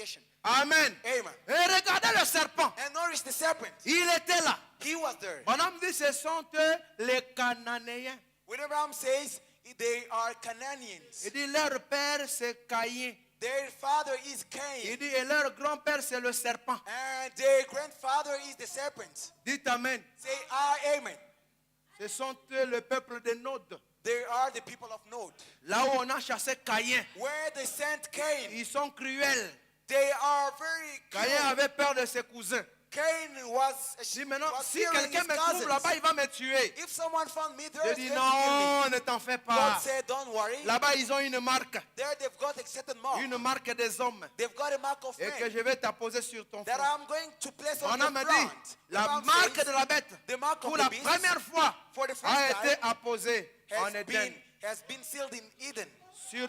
multiplication. Amen. Amen. Et regardez le serpent. And notice the serpent. Il était là. He was there. Bonhomme dit, ce sont eux les Cananéens. William Branham says they are Canaanians. Il dit, leur père c'est Caïn. Their father is Il Cain. dit, et leur grand-père c'est le serpent. And their grandfather is the serpent. Dites Amen. Say amen. Ce sont eux le peuple de Nod. They are the people of Nod. Là où on a chassé Caïn. Where they sent Cain. Ils sont cruels. They are very Caïn cruel. avait peur de ses cousins. Cain was Il dit maintenant, was si fearing quelqu'un his me trouve cousins. là-bas, il va me tuer. If someone found me there, Je dis non, ne t'en fais God pas. said, don't worry. Là-bas, ils ont une marque. There they've got a certain mark. Une marque des hommes. They've got a mark of Et que men je vais t'apposer sur ton that front. I'm going to place on On your a me dit, front. la Abraham marque says, de la bête, the mark pour of la the beast, première fois, for the first a été time, apposée en Éden. has been sealed in Eden. Sur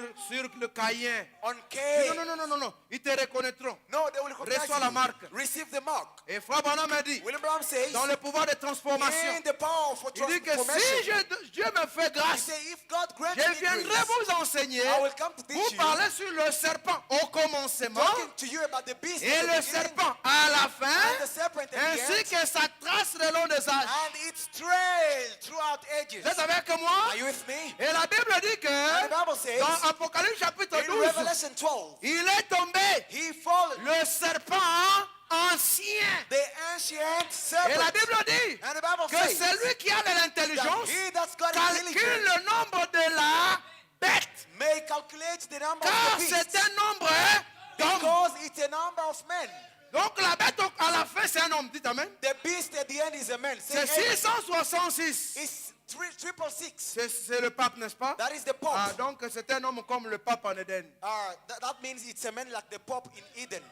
le Caïn. On Non, Cain. non, non, non, non, non. Ils te reconnaîtront. No, they will recognize Reçois la you. marque. Receive the mark. Et Frère Branham me dit, William Branham says, dans le pouvoir de transformation, in the power for il dit que transformation, si Dieu me fait he grâce, said, if God grants je me viendrai grace, vous enseigner, I will come to teach vous you, parler sur le serpent au commencement talking to you about the beast et at the le beginning, serpent à la and fin, the serpent at the ainsi end, que sa trace le long des âges. and its trail throughout ages. Vous êtes avec moi? Are you with me? Et la Bible dit And the que Bible says, dans Apocalypse chapitre in 12, Revelation 12, il est tombé he followed le serpent ancien. the ancient Et la serpent. Bible dit And the Bible que says celui qui a de that l'intelligence he that's got calcule intelligence le nombre de la bête. may calculate the number Car of the c'est beast, un nombre d'hommes. because it's a number of men. Donc la bête à la fin c'est un homme. Dites Amen. The beast at the end is a man. Say C'est amen. 666. It's 666. C'est le pape, n'est-ce pas? That is the Pope. Ah, donc c'est un homme comme le pape en Éden. That means it's a man like the Pope in Eden.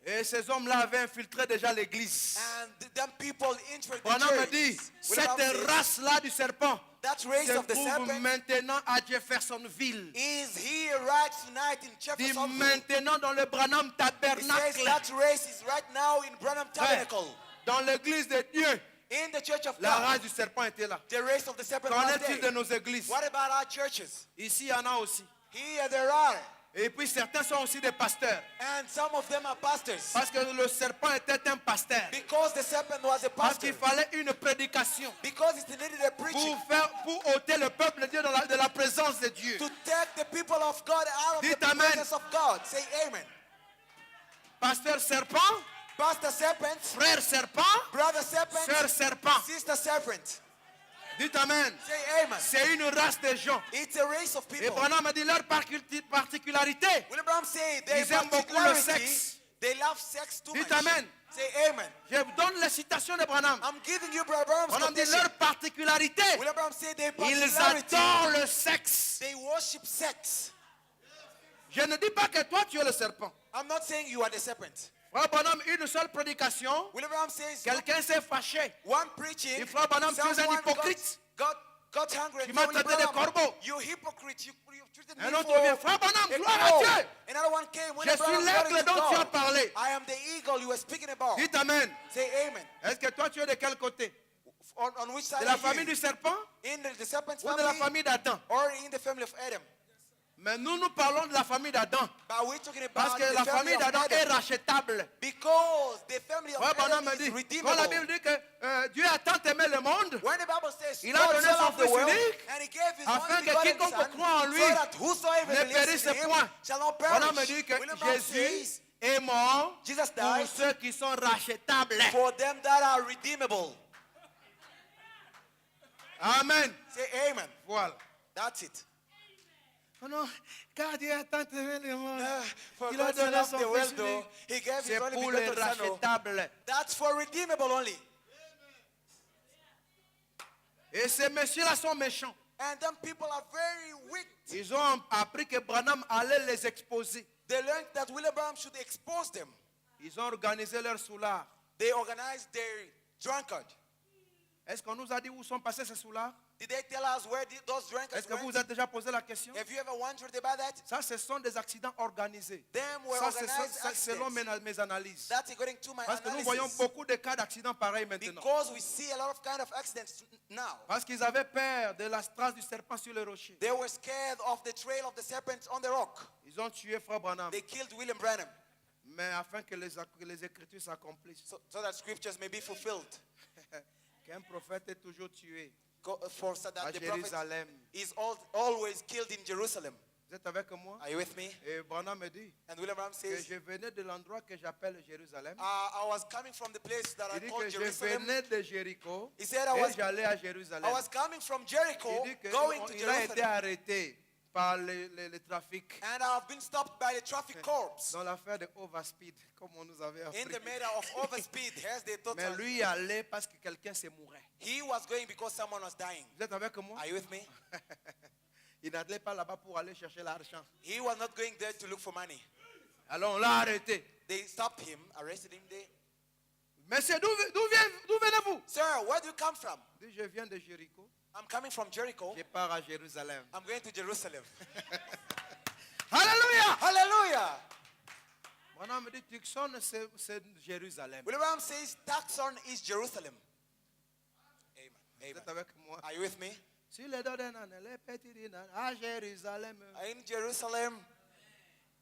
Et ces hommes-là avaient infiltré déjà l'église. And them people entered the Branham me dit, church. cette William says, race-là du serpent that race se of the trouve serpent maintenant à Jeffersonville. is here right tonight in Dit Jeffersonville. maintenant dans le Branham It says Tabernacle, that race is right now in Branham Tabernacle. dans l'église de Dieu. In the church of La God, race du serpent était là. the race of the serpent Qu'en was est-il de there. nos églises? What about our churches? Ici, il y en a aussi. Here there are. Et puis certains sont aussi des pasteurs. And some of them are pastors. Parce que le serpent était un pasteur. Because the serpent was a Parce pastor. qu'il fallait une prédication Because it needed a preaching. pour ôter le peuple de Dieu de la présence de Dieu. To take the people of God out of Dites the amen. presence of God. Say amen. Pasteur serpent, Pastor serpent, frère serpent, brother serpent, sœur serpent. sister serpent. Dites amen. Say amen. C'est une race de gens. It's a race of Et people. Branham a dit leur particularité. William Branham said their Ils aiment beaucoup le particularity, sexe. they love sex too Dites much. amen. Say amen. Je vous donne les citations de Branham. I'm giving you Brother Branham's Branham dit quotation. leur particularité. William Branham said their Ils particularity, adorent le sexe. they worship sex. Je ne dis pas que toi tu es le serpent. I'm not saying you are the serpent. Frère Branham, une seule prédication. William Branham says Quelqu'un s'est fâché. one preaching, Il Frère Branham, tu es un someone hypocrite. got hungry. Tu and m'as told William traité de Branham, corbeau. you hypocrite, you treated me Un autre for vient, Frère Branham, a gloire à crow. Dieu. Another one came. Je William suis Branham, l'aigle glory to dont tu as God. parlé. I am the eagle you were speaking about. Dites amen. Say amen. Est-ce que toi tu es de quel côté? On which side De la are famille you? du serpent In the serpent's ou de la family famille d'Adam? or in the family of Adam? Mais nous parlons de la famille d'Adam. But we're talking Parce about que the la family famille of d'Adam est Adam. rachetable. Because the family of Ouais, Branham Adam me is dit, quand redeemable. la Bible dit que Dieu a tant aimé le monde, When the Bible says Il a God donné so son loved the Fils world, unique, and he gave his afin only que begotten quiconque Son, croit en lui so that whosoever ne believes périsse in him point. shall not Branham me perish. dit que William Branham Jésus says, est mort Jesus pour died ceux qui sont rachetables. for them that are redeemable. Amen. Say amen. Voilà. That's it. Oh non, car Dieu a tant aimé le monde. For Il a God so donné loved son the world, Fils though, unique. he gave his C'est only pour les begotten Son. rachetables. That's for redeemable only. Et ces messieurs-là sont méchants. And them people are very wicked. Ils ont appris que Branham allait les exposer. They learned that William Branham should expose them. Ils ont organisé leur soulard. They organized their drunkard. Est-ce qu'on nous a dit où sont passés ces soulards? Did they tell us where those drunkards Est-ce que vous went? vous êtes déjà posé la question? Have you ever wondered about that? Ça, ce sont des accidents organisés. Them were Ça, organized c'est selon accidents. mes analyses. That's according to my Parce que nous voyons analysis. beaucoup de cas d'accidents pareils maintenant. Because we see a lot of kind of accidents now. Parce qu'ils avaient peur de la trace du serpent sur le rocher. They were scared of the trail of the serpent on the rock. Ils ont tué Frère Branham. They killed William Branham Mais afin que les Écritures s'accomplissent. so that scriptures may be fulfilled. Qu'un prophète est toujours tué For so à that the prophet Jérusalem. is always killed in Jerusalem. Vous êtes avec moi? Are you with me? Et Branham me dit And William Branham que says, je venais de l'endroit que j'appelle Jérusalem. I was coming from the place that I Il dit called que je Jerusalem. venais de Jéricho He said et j'allais à Jérusalem. I was coming from Jericho, Il dit going to qu'il a été Jerusalem. arrêté par le trafic And I've been stopped by the traffic corps dans l'affaire de overspeed, comme on nous avait in appris. the matter of overspeed. As they thought Mais lui allait parce que quelqu'un se mourait. he was going because someone was dying. Vous êtes avec moi? Are you with me? Il n'allait pas là-bas pour aller chercher l'argent. He was not going there to look for money. Alors on l'a arrêté. They stopped him, arrested him there. Monsieur, d'où venez-vous? Sir, where do you come from? Il dit, je viens de Jéricho. I'm coming from Jericho. Je pars à Jérusalem. I'm going to Jerusalem. Alléluia! Hallelujah! Branham me dit, Tucson, c'est Jérusalem. William Branham says Tucson is Jerusalem. Amen. Vous Amen. êtes avec moi? Are you with me? Sur les dos d'un âne, les petits dîners, à Jérusalem. In Jerusalem,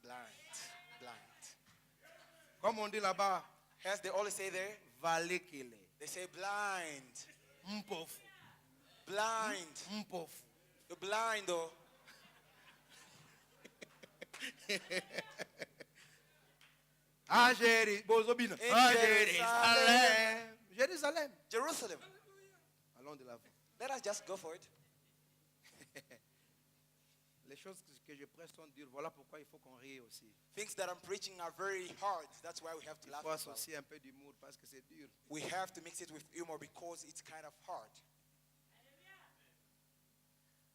blind, blind. Comme on dit là-bas, As they always say there, vallée qu'il est. they say blind, Mpofu, blind. mpofu. You're blind, though. À Jérusalem. In À Jerusalem. Jérusalem. Jérusalem. Jerusalem. Allons de l'avant. Let us just go for it. Les choses que je prêche sont dures. Voilà pourquoi il faut qu'on rie aussi. Things that I'm preaching are very hard. That's why we have to Il laugh faut about it. associer un peu d'humour parce que c'est dur. We have to mix it with humor because it's kind of hard.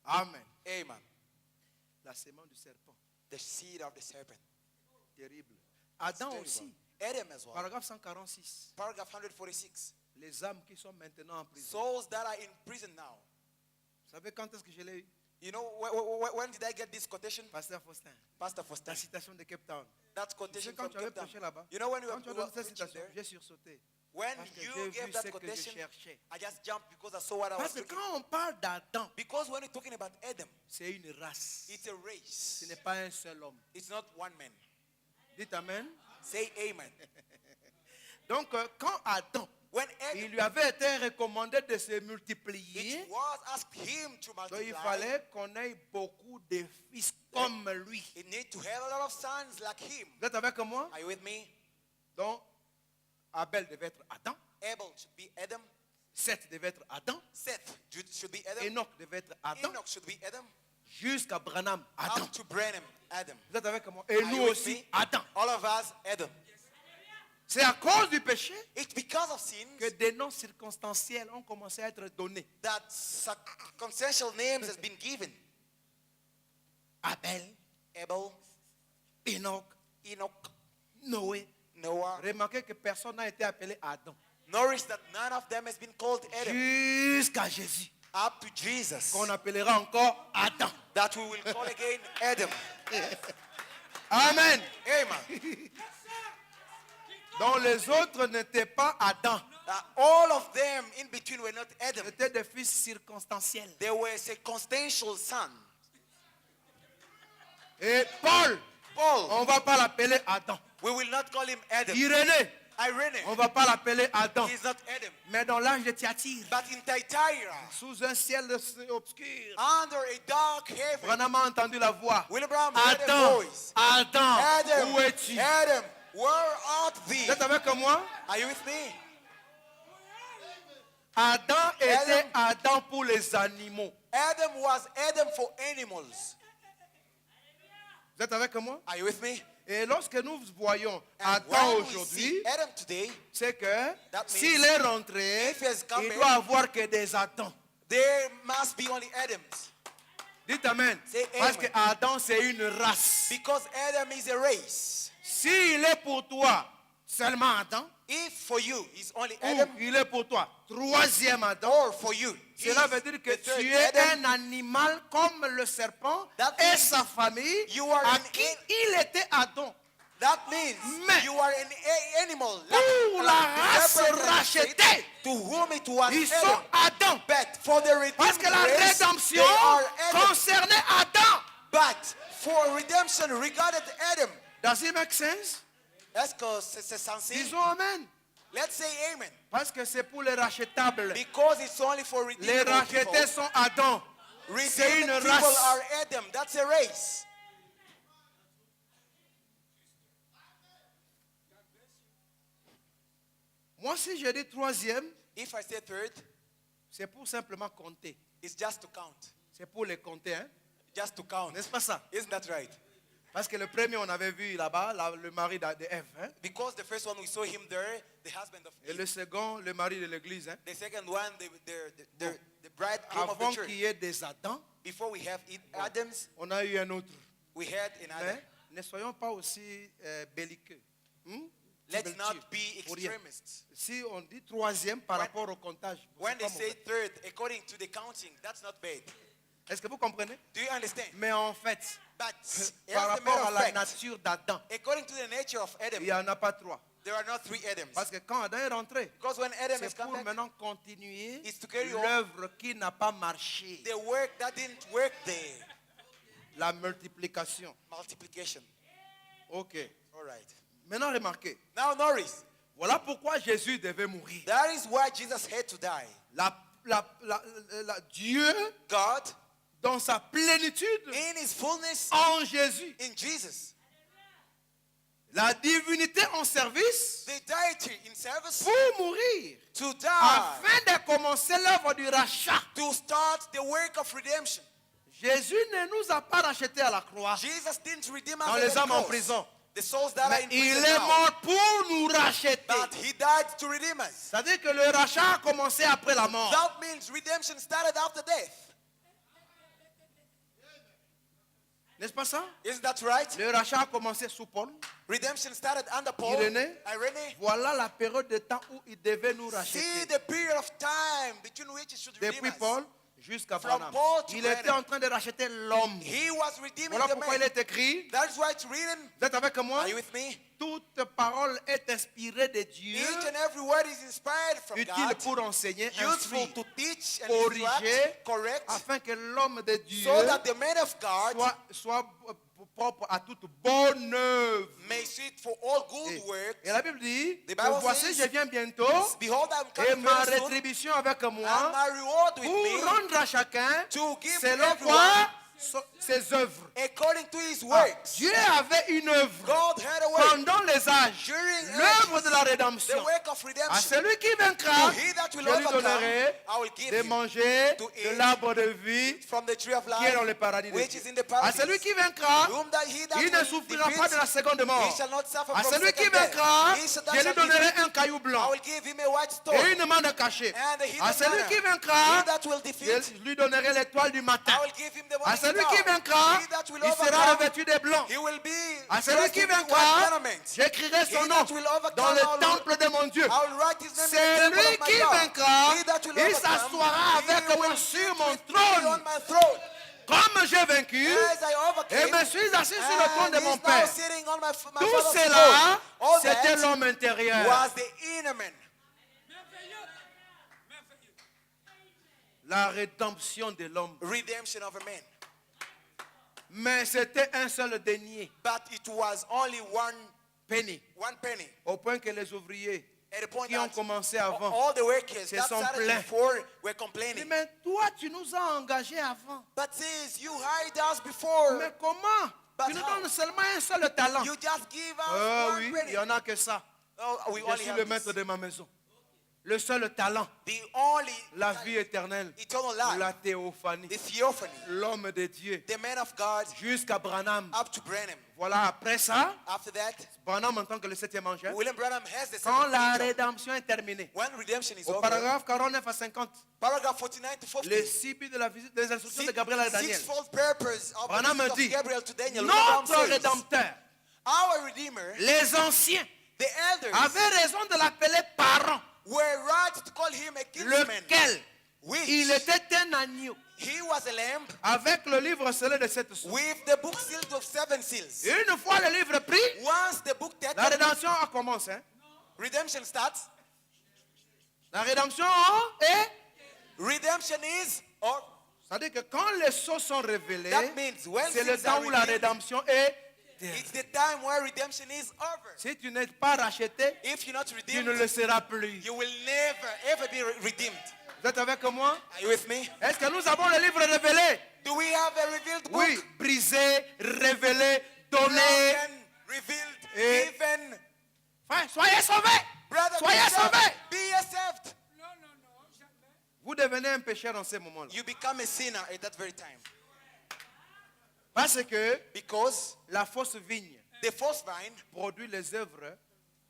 Amen. Amen. La sémence du serpent. The seed of the serpent. Terrible. It's Adam terrible. aussi. Adam as well. Paragraphe 146. Paragraph 146. Les âmes qui sont maintenant en prison. Souls that are in prison now. Vous savez quand est-ce que je l'ai eu? You know, when did I get this quotation? Pasteur Faustin. Pastor Foster. La citation de Cape Town. That's Tu sais, quotation quand from tu avais Cape Town. prêché là-bas, You know, when we quand tu as were donné cette preaching citation, there, j'ai sursauté. when Parce que you j'ai gave vu that ce que je quotation, cherchais. I just jumped because I saw what I was Parce que looking. quand on parle d'Adam, Because when we're talking about Adam, c'est une race. it's a race. Ce n'est pas un seul homme. It's not one man. Dites Amen. Say amen. Donc, quand Adam, When il Adam, lui avait été recommandé de se multiplier, it was asked him to donc il multiply. fallait qu'on ait beaucoup de fils comme lui. He need to have a lot of sons like him. Vous êtes avec moi? Are you with me? Donc, Abel devait être Adam, Abel should be Adam. Seth devait être Adam, Seth should be Adam. Enoch devait être Adam, Enoch should be Adam. jusqu'à Branham, Adam. Up to Branham, Adam. Vous êtes avec moi? Et Are nous you with aussi, me? Adam. All of us, Adam. C'est à cause du péché It's because of sin que des noms circonstanciels ont commencé à être donnés. that circumstantial names has been given. Abel, Abel, Enoch, Enoch, Noé. Noah. Remarquez que personne n'a été appelé Adam. Notice that none of them has been called Adam. Jusqu'à Jésus, Up to Jesus. qu'on appellera encore Adam. That we will call again Adam. Amen. Amen. Donc les autres n'étaient pas Adam. All of them in between were not Adam. C'était des fils circonstanciels. They were circumstantial sons. Et Paul, Paul, on ne va pas l'appeler Adam. we will not call him Adam. Irénée, Irene, on ne va pas l'appeler Adam. he's not Adam. Mais dans l'âge de Thyatire, But in Thyatira, sous un ciel obscur, under a dark heaven, Branham a entendu la voix. William Branham heard a Adam, voice. Adam, Adam, où es-tu? Adam, where art thee? Vous êtes avec moi? Are you with me? Adam était Adam pour les animaux. Adam was Adam for animals. Vous êtes avec moi? Are you with me? Et lorsque nous voyons And Adam when we aujourd'hui, see Adam today, c'est que That means s'il est rentré, if he has come il in, doit avoir que des Adams. there must be only Adams. Dites Amen. Say Parce amen. que Adam, c'est une race. Because Adam is a race. S'il est pour toi, seulement Adam, if for you is only ou Adam, il est pour toi troisième Adam, or for you, cela is veut dire que the third tu es Adam, un animal comme le serpent That et means sa famille you are à an qui il était Adam. that means Mais you are an animal. pour la the race serpent and rachetée, Satan, to whom it was ils Adam. sont Adam. But for the redeemed Parce que la race, rédemption they are Adam. concernait Adam. But for redemption regarded Adam. Does it make sense? Est-ce que c'est censé? Disons Amen. Let's say amen. Parce que c'est pour les rachetables. Because it's only for Les redeemed rachetés people. sont Adam. C'est Redeemed une people race. are Adam. That's a race. Moi, si je dis troisième, If I say third, c'est pour simplement compter. it's just to count. C'est pour les compter, hein? Just to count. N'est-ce pas ça? Isn't that right? Parce que le premier, on avait vu là-bas, le mari d'Ève. Hein? Because the first one we saw him there, the husband of Et Eve. le second, le mari de l'église. Hein? The second one, the bridegroom of Avant the church. qu'il y ait des Adams, Before we have Adams, on a eu un autre. we had an Adam. Mais ne soyons pas aussi belliqueux. Let's not be Pour rien. extremists. Si on dit troisième par When- rapport au comptage, When c'est they pas say mauvais. third, according to the counting, that's not bad. Est-ce que vous comprenez? Do you understand? Mais en fait, But as par a rapport matter à of la fact, nature d'Adam, according to the nature of Adam, il n'y en a pas trois. there are not three Adams. Parce que quand Adam est rentré, Because when Adam has c'est come pour back, maintenant continuer It's to carry on. l'œuvre qui n'a pas marché, the work that didn't work there, la multiplication. multiplication. Ok. All right. Maintenant, remarquez. Now notice, Voilà pourquoi Jésus devait mourir. that is why Jesus had to die. Dieu, God, dans sa plénitude, in his fullness, en Jésus. in Jesus, La divinité en service the deity in service, pour mourir. to die, Afin de commencer l'œuvre du rachat. to start the work of redemption. Jésus ne nous a pas rachetés à la croix. Jesus didn't redeem Dans us les at the âmes en cross. prison. The souls that are Mais in il prison est now. mort pour nous racheter. But he died to redeem us. C'est-à-dire que le rachat a commencé après la mort. That means redemption started after death. N'est-ce pas ça? Isn't that right? Le rachat a commencé sous Paul. Redemption started under Paul. Irénée. Irénée. Voilà la période de temps où il devait nous See racheter. the period of time between which he should redeem Depuis us. Paul jusqu'à From Branham. Paul to Il Branham. était en train de racheter l'homme. He was redeeming Voilà the pourquoi il man. est écrit. That is why it's written. Vous êtes avec moi? Are you with me? Toute parole est inspirée de Dieu, Each and every word is inspired from utile God, pour enseigner, useful instruire, to teach and corriger, instruct, correct, afin que l'homme de Dieu so that the man of God soit propre à toute bonne œuvre. may sit for all good work. Et la Bible dit, The Bible voici, says, je viens bientôt, Behold, I'm et coming ma very soon, rétribution avec and moi, my reward with pour me, rendre à chacun to give selon everyone quoi ses œuvres. according to his Ah, works. Dieu avait une œuvre God had a work, pendant les âges, during l'œuvre ages, de la the rédemption. work of À redemption. celui qui vaincra, To he that je will lui overcome, donnerai I will give de him manger to de eat l'arbre de vie from the tree of qui est dans life, le paradis de which Dieu. is in the À paradise. celui qui vaincra, Whom that he that il ne will souffrira defeat, pas de la seconde he mort. shall not suffer À from celui qui second death. vaincra, He shall je lui give donnerai him, un caillou I blanc will give him a white stone. et une manne cachée. And the À hidden celui manna. qui He vaincra, that will defeat, je lui donnerai l'étoile du matin. I will give him the À morning celui star. qui vaincra, He that will il sera overcome, revêtu de blanc. he will be À celui dressed qui in white vaincra, garment. j'écrirai son He nom that will overcome, dans I le will- temple de mon Dieu. I will write his name in the C'est temple lui of my qui God. vaincra, He that will il overcome, s'assoira he avec will moi sit sur mon with me trône. on my throne. Comme j'ai vaincu As I et overcame, me suis assis sur le trône and de mon he's now Père. sitting on my Tout father's cela, throne. All c'était that l'homme intérieur. was the inner man. La rédemption de l'homme. Redemption of a man. Mais c'était un seul denier, But it was only penny, one penny. au point que les ouvriers At the point qui ont that commencé avant. all the workers se that sont started plaints. before were dit, complaining. mais toi, tu nous as engagés avant. But since you hired us before, Mais comment? But Tu nous how? donnes seulement un seul talent. you just give us Ah one oui, penny. il n'y en a que ça. Oh, we Je only suis have le this. maître de ma maison. Le seul talent, The only la vie éternelle, eternal life, la théophanie, the theophany, l'homme de Dieu, the man of God jusqu'à Branham. up to Branham. Voilà, après ça, After that, Branham en tant que le septième ange, William Branham has the quand second la angel. rédemption est terminée, When redemption is au over, paragraphe 49 à 50, paragraph 49 to 50, les 6 buts de la visite des instructions de Gabriel à Daniel, sixfold purpose of the Branham visit dit, of Gabriel to Daniel. William Branham notre says, rédempteur, our Redeemer, les anciens The elders avaient raison de l'appeler parent, were right to call him a kinsman, lequel which il était un agneau, he was a lamb avec le livre scellé de 7 sceaux. with the book sealed of 7 seals. Une fois le livre pris, Once the book la taken, rédemption a commencé. Hein. redemption starts. La rédemption est... Redemption is, or C'est-à-dire que quand les sceaux sont révélés, that means when c'est le sins are temps où la revealed, rédemption est... it's the time where redemption is over. Si tu n'es pas racheté, If you're not tu redeemed, ne le seras plus. you will never ever be redeemed. Vous êtes avec moi? Are you with me? Est-ce que nous avons le livre révélé? Do we have a revealed book? Oui, brisé, révélé, donné. Broken, revealed, Et- given. Frère, soyez sauvés. Brother, Soyez be saved. sauvés. Be ye saved. Vous devenez un pécheur en ce moment-là. You become a sinner at that very time. Parce que Because la fausse vigne the false vine produit les œuvres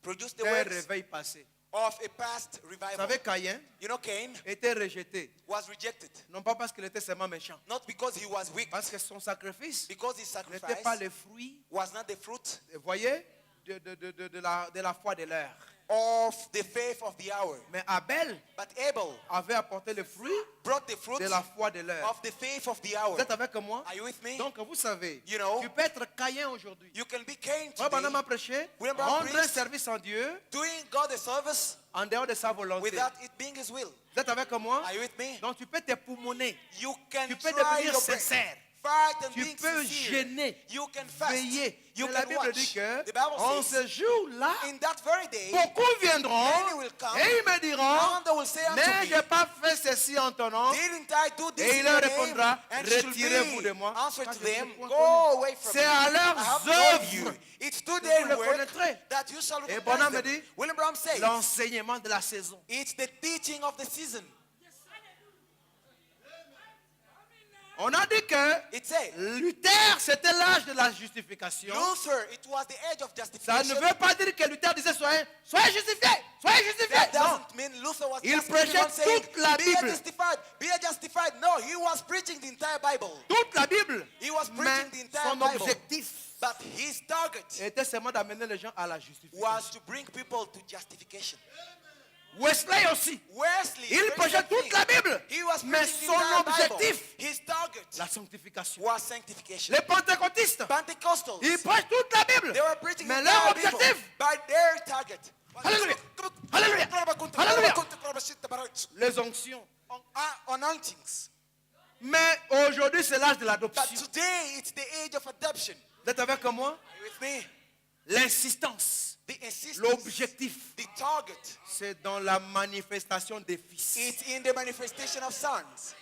produced the d'un works réveil passé. of a past Vous revival. savez, Caïn You know, Cain était rejeté. was rejected. Non pas parce qu'il était seulement méchant. Not because he was weak, Parce que son sacrifice because his n'était sacrifice pas le fruit, was not the fruit vous voyez, de la foi de l'heure. of the faith of the hour. Mais Abel But Abel avait apporté le fruit brought the fruit de la foi de l'heure. of the faith of the hour. Vous êtes avec moi? Are you with me? Donc vous savez, You know, tu peux être Caïn aujourd'hui. you can be Cain Frère Branham today, a prêché, William Branham rendre un preached, service en Dieu doing God a service en dehors de sa volonté. without it being his will. Vous êtes avec moi? Are you with me? Donc tu peux t'époumoner, You can tu peux try devenir your best. sincère, Fight and tu be peux sincere. gêner, You can fast. veiller. You Mais la can Bible watch. dit que The Bible en says, ce jour-là, in that very day, beaucoup viendront many will come, et ils me diront, and they will say unto mais me, je n'ai pas fait ceci en ton nom. didn't I do this Et in il leur your name? répondra, And it should retirez-vous de be moi. answer Car to je ne them, vous ai point go connu. away from C'est me. à I leurs have known you. œuvres It's to que their vous les work connaîtrez. that you shall Et recognize Branham me them. dit, William Branham says, l'enseignement de la saison. it's the teaching of the season. On a dit que It says, Luther, c'était l'âge de la justification. Luther, it was the age of Ça ne justification. veut pas dire que Luther disait soyez justifiés, soyez justifiés. That Non. doesn't mean Luther was Il just prêchait on saying, toute la be Bible. justified, be justified. No, he was preaching the entire Bible. Toute la Bible. He was Mais preaching the entire son Bible. objectif But his target était seulement d'amener les gens à la justification. was to bring people to justification. Wesley aussi. Wesley, Il prêchait toute la Bible. he was Mais preaching the son entire Bible. objectif, His target la sanctification. was sanctification. Les pentecôtistes, Pentecostals, ils prêchent toute la Bible. they were preaching Mais the leur entire Bible objectif, by their target. Alléluia. Alléluia. Alléluia. Les onctions. Anointings. Mais aujourd'hui, c'est l'âge de But l'adoption. today, it's the age of adoption. Vous êtes avec moi? Are you with me? L'insistance, The insistence, l'objectif, the target, c'est dans la manifestation des fils. it's in the manifestation of sons.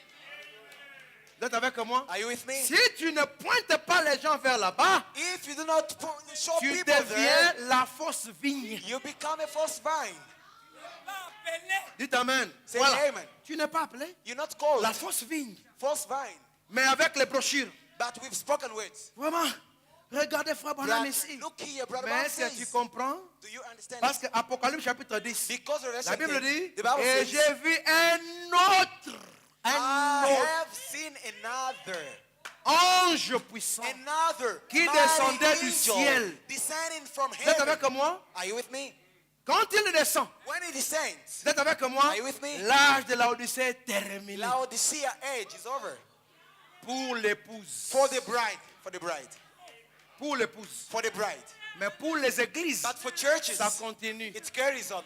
Vous êtes avec moi? Are you with me? Si tu ne pointes pas les gens vers là-bas, If you do not show tu people there, deviens la fausse vigne. you become a false vine. Dites amen. Say Voilà. amen. Tu n'es pas appelé You're not called la fausse vigne. false vine, Mais avec les brochures. but with spoken words. Vraiment. Regardez Frère Branham Brother, ici. look here, brother. Mais Bible est-ce que tu says, comprends? do you understand? Parce que Apocalypse chapitre 10, Because of la Bible dit, the Bible et says, j'ai vu un autre I have seen another ange puissant qui mighty descendait du angel ciel. descending from Vous êtes heaven. avec moi? Are you with me? Quand il descend, When he descends, vous êtes avec moi? Are you with me? L'âge de la Odyssée est terminé Laodicea age is over. pour l'épouse. For the bride. For the bride. Pour l'épouse. For the bride. Mais pour les églises, But for churches, ça continue. it carries on.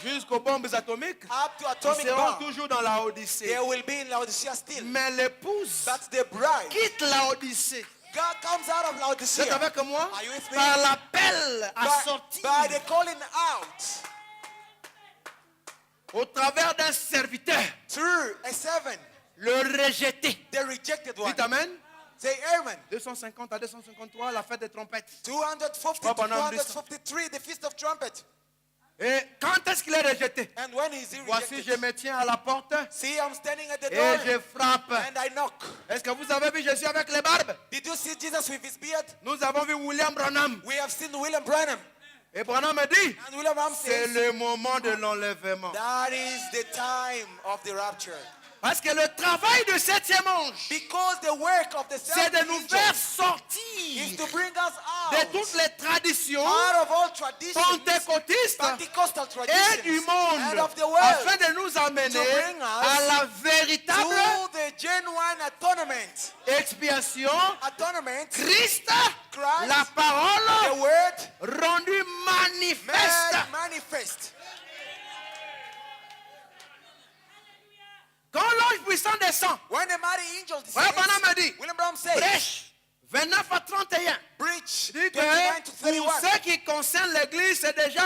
Jusqu'aux bombes atomiques, Up to ils atomic seront bomb. toujours dans la Odyssée. They will be in Laodicea still. Mais l'épouse But the bride, quitte la Odyssée. God comes out of Vous êtes Laodicea avec moi? Are you with me? Par l'appel à sortir by the calling out au travers d'un serviteur, through a servant, le rejeté. the rejected one. Dites amen. Say amen. 250 à 253, la fête des trompettes. 250 to Papa, now 253, the feast of trumpet. Et quand est-ce qu'il est rejeté? And when is he Voici, rejected? je me tiens à la porte See, I'm standing at the et door je frappe. and I knock. Est-ce que vous avez vu Jésus avec les barbes? Did you see Jesus with his beard? Nous avons vu William Branham. We have seen William Branham. Et Branham me dit, And William Branham c'est says, le moment de l'enlèvement. that is the time of the rapture. Parce que le travail du septième ange, Because the work of the c'est seventh de nous angel faire is sortir to bring us de out, toutes les traditions out of all traditions, pentecôtistes Pentecostal et du traditions, monde and of the afin world, de nous amener to bring us à la véritable to the genuine atonement. expiation. Atonement, Christ, Christ, la the parole word rendue manifeste. made manifest. Quand l'ange puissant descend, When the mighty angel Frère descends, Branham me dit, William Branham says, Brèche 29 à 31. breach Dit 29 to que pour 31. ce qui concerne l'église, c'est déjà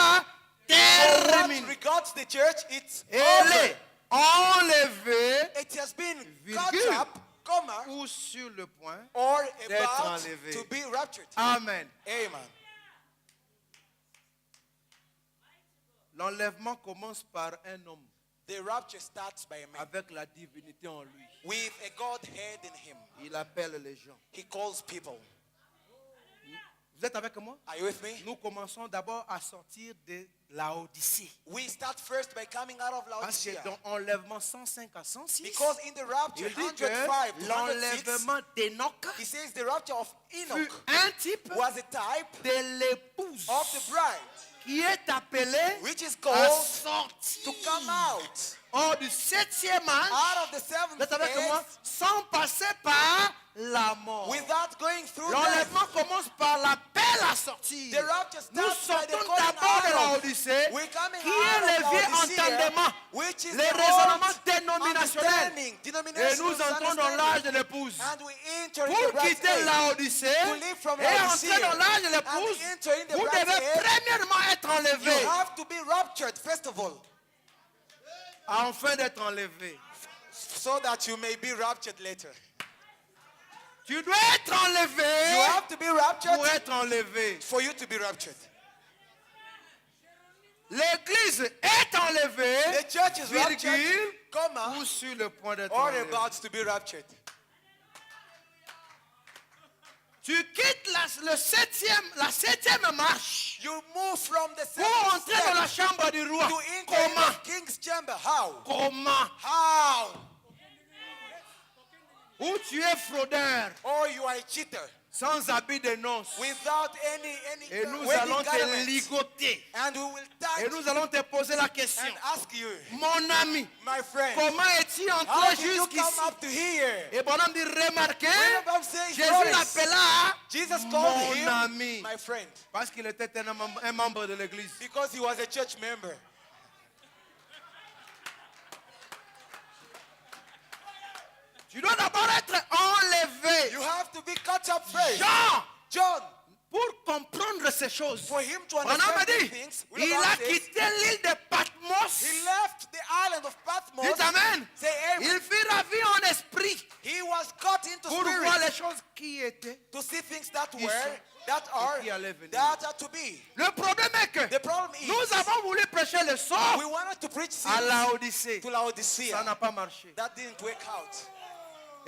For what terminé. regards the church, it's Elle over. est enlevée It has been virgule, caught up, comma, ou sur le point or d'être about enlevé. to be raptured. Amen. Amen. L'enlèvement commence par un homme The rapture starts by a man avec la divinité en lui. with a Godhead in him. Il appelle les gens. He calls people. Vous êtes avec moi? Are you with me? Nous commençons d'abord à sortir de la Odyssée. We start first by coming out of Parce que Laodicea. dans enlèvement 105 à 106, Because in the rapture, il dit 105 que to 106, l'enlèvement d'Enoch he says the rapture of fut Enoch un type was a type de l'épouse of the bride, qui est appelée which is à called sortir to come out hors du 7e âge, out of the vous seventh êtes avec moi, age sans passer par la mort. without going through death. L'enlèvement commence par l'appel à sortir. The rapture Nous starts by the sortons calling d'abord de la out of. Odyssée, We're coming qui est out le of vieux Laodicea, entendement, which is les the raisonnements old dénominationnels. understanding, Et denominational nous entrons dans l'âge de l'épouse. and we enter in the Pour bride quitter age. Laodicée To live from et entrer Laodicea dans l'âge de and l'épouse, enter in the vous bride devez age, premièrement être You enlevé have to be raptured first of all, afin d'être enlevé. so that you may be raptured later. Tu dois être enlevé You have to be raptured pour être enlevé. for you to be raptured. L'église est enlevée, The church is raptured, virgule, comma, ou sur le point d'être or enlevé. about to be raptured. Tu quittes la septième marche You move from the pour seventh entrer dans la step chambre du roi. to enter in Comment? the king's chamber. How? Comment? How? Où tu es fraudeur, Or you are a cheater sans habit de noces. without any Et nous wedding allons te garments. ligoter. And we will touch Et nous allons te poser la question. and ask you, Mon ami, my friend, comment es-tu how entré did you come jusqu'ici? up to here? Et Bonhomme dit, remarquez, Bible says, Jésus notice, l'appela Jesus called mon him ami. my friend Parce qu'il était un membre de l'église. because he was a church member. Tu dois d'abord être enlevé. You have to be caught up first. Jean, John, pour comprendre ces choses, for him to Bonhomme understand dit, these things, il a quitté l'île de Patmos. he left the island of Patmos. Dites Amen. Say amen. Il fut ravi en esprit He was caught into pour voir les spirit choses qui étaient. to see things that Qui were, sont that are, qui allaient venir. that are to be. Le problème est que The problem is, nous avons voulu prêcher le we sort wanted to preach à things Laodicée. to Ça Laodicea. n'a pas marché. That didn't work out.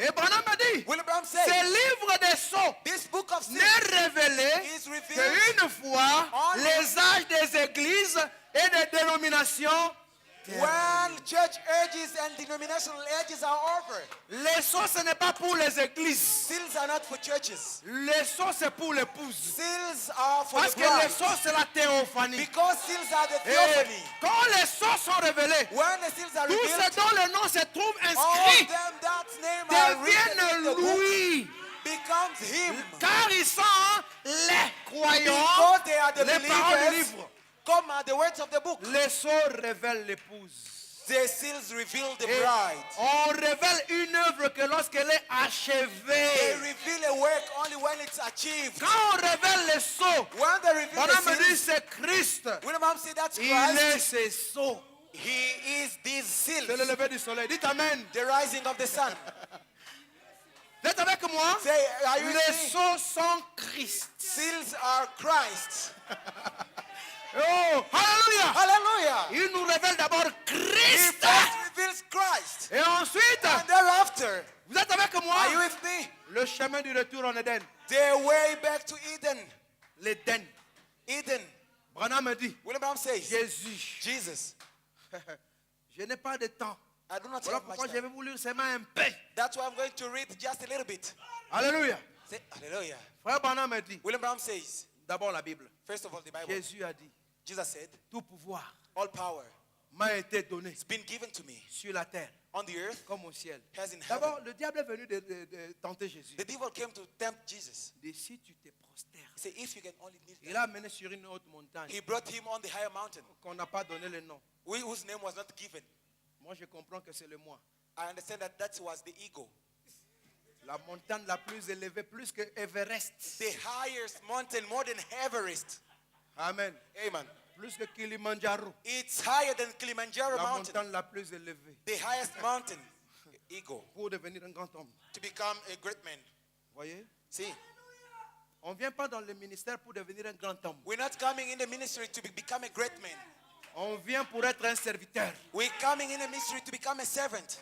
Et Branham a dit, William Branham ce said, livre des sceaux this book of sin n'est révélé is revealed qu'une fois only les âges des églises et des dénominations. when church ages and denominational ages are over. Les sceaux, ce n'est pas pour les églises. Seals are not for churches. Les sceaux, c'est pour l'épouse. Seals are for Parce the que les bride. sceaux, c'est la théophanie. Because seals are the Et theophany. quand les sceaux sont révélés, When the seals are tous revealed, ceux dont le nom se trouve all inscrit them that name are written in deviennent the book louis. becomes him. Car ils sont les croyants, Because they are the les paroles du believers. livre. Come are the words of the book. Les sceaux révèlent l'épouse. The seals reveal the Et bride. on révèle une œuvre que lorsqu'elle est They achevée. reveal a work only when it's achieved. Quand on révèle les sceaux, When they reveal on me the dit seals, c'est Christ. William Branham said that's Il est Christ. ces sceaux. He is these seals. C'est le lever du soleil. Dites Amen. The rising of the sun. Vous êtes avec moi? Say, are you Les with me? sceaux sont Christ. Seals are Christ. Oh, hallelujah. Hallelujah. Il nous révèle d'abord He Christ. first reveals Christ. Et ensuite, And thereafter, vous êtes avec moi? are you with me? Le chemin du retour en Éden. The way back to Eden. L'Éden. Eden. Branham me dit, William Branham says, Jésus, Jesus, je n'ai pas de temps. I do not Voilà have much pourquoi je time. vais vous lire seulement un peu. That's why I'm going to read just a little bit. Alléluia. Say, hallelujah. Frère Branham me dit, William Branham says, D'abord la Bible. First of all, the Bible. Jésus a dit, Jesus said, tout pouvoir all power m'a été donné has been given to me sur la terre on the earth comme au ciel. as in D'abord, heaven. le diable est venu de tenter Jésus. The devil came to tempt Jesus. Il dit, si tu te prostères. He said, if you can only kneel Il down. l'a amené sur une haute montagne He brought him on the higher mountain, qu'on n'a pas donné le nom. whose name was not given. Moi, je comprends que c'est le moi. I understand that that was the ego. La montagne la plus élevée, plus que Everest. The highest mountain, more than Everest. Amen. Amen. Plus que Kilimanjaro. It's higher than Kilimanjaro La mountain. montagne la plus élevée. The highest mountain. Ego. Pour devenir un grand homme. To become a great man. Voyez? See, On ne vient pas dans le ministère pour devenir un grand homme. we're not coming in the ministry to become a great man. On vient pour être un serviteur. We're coming in the ministry to become a servant.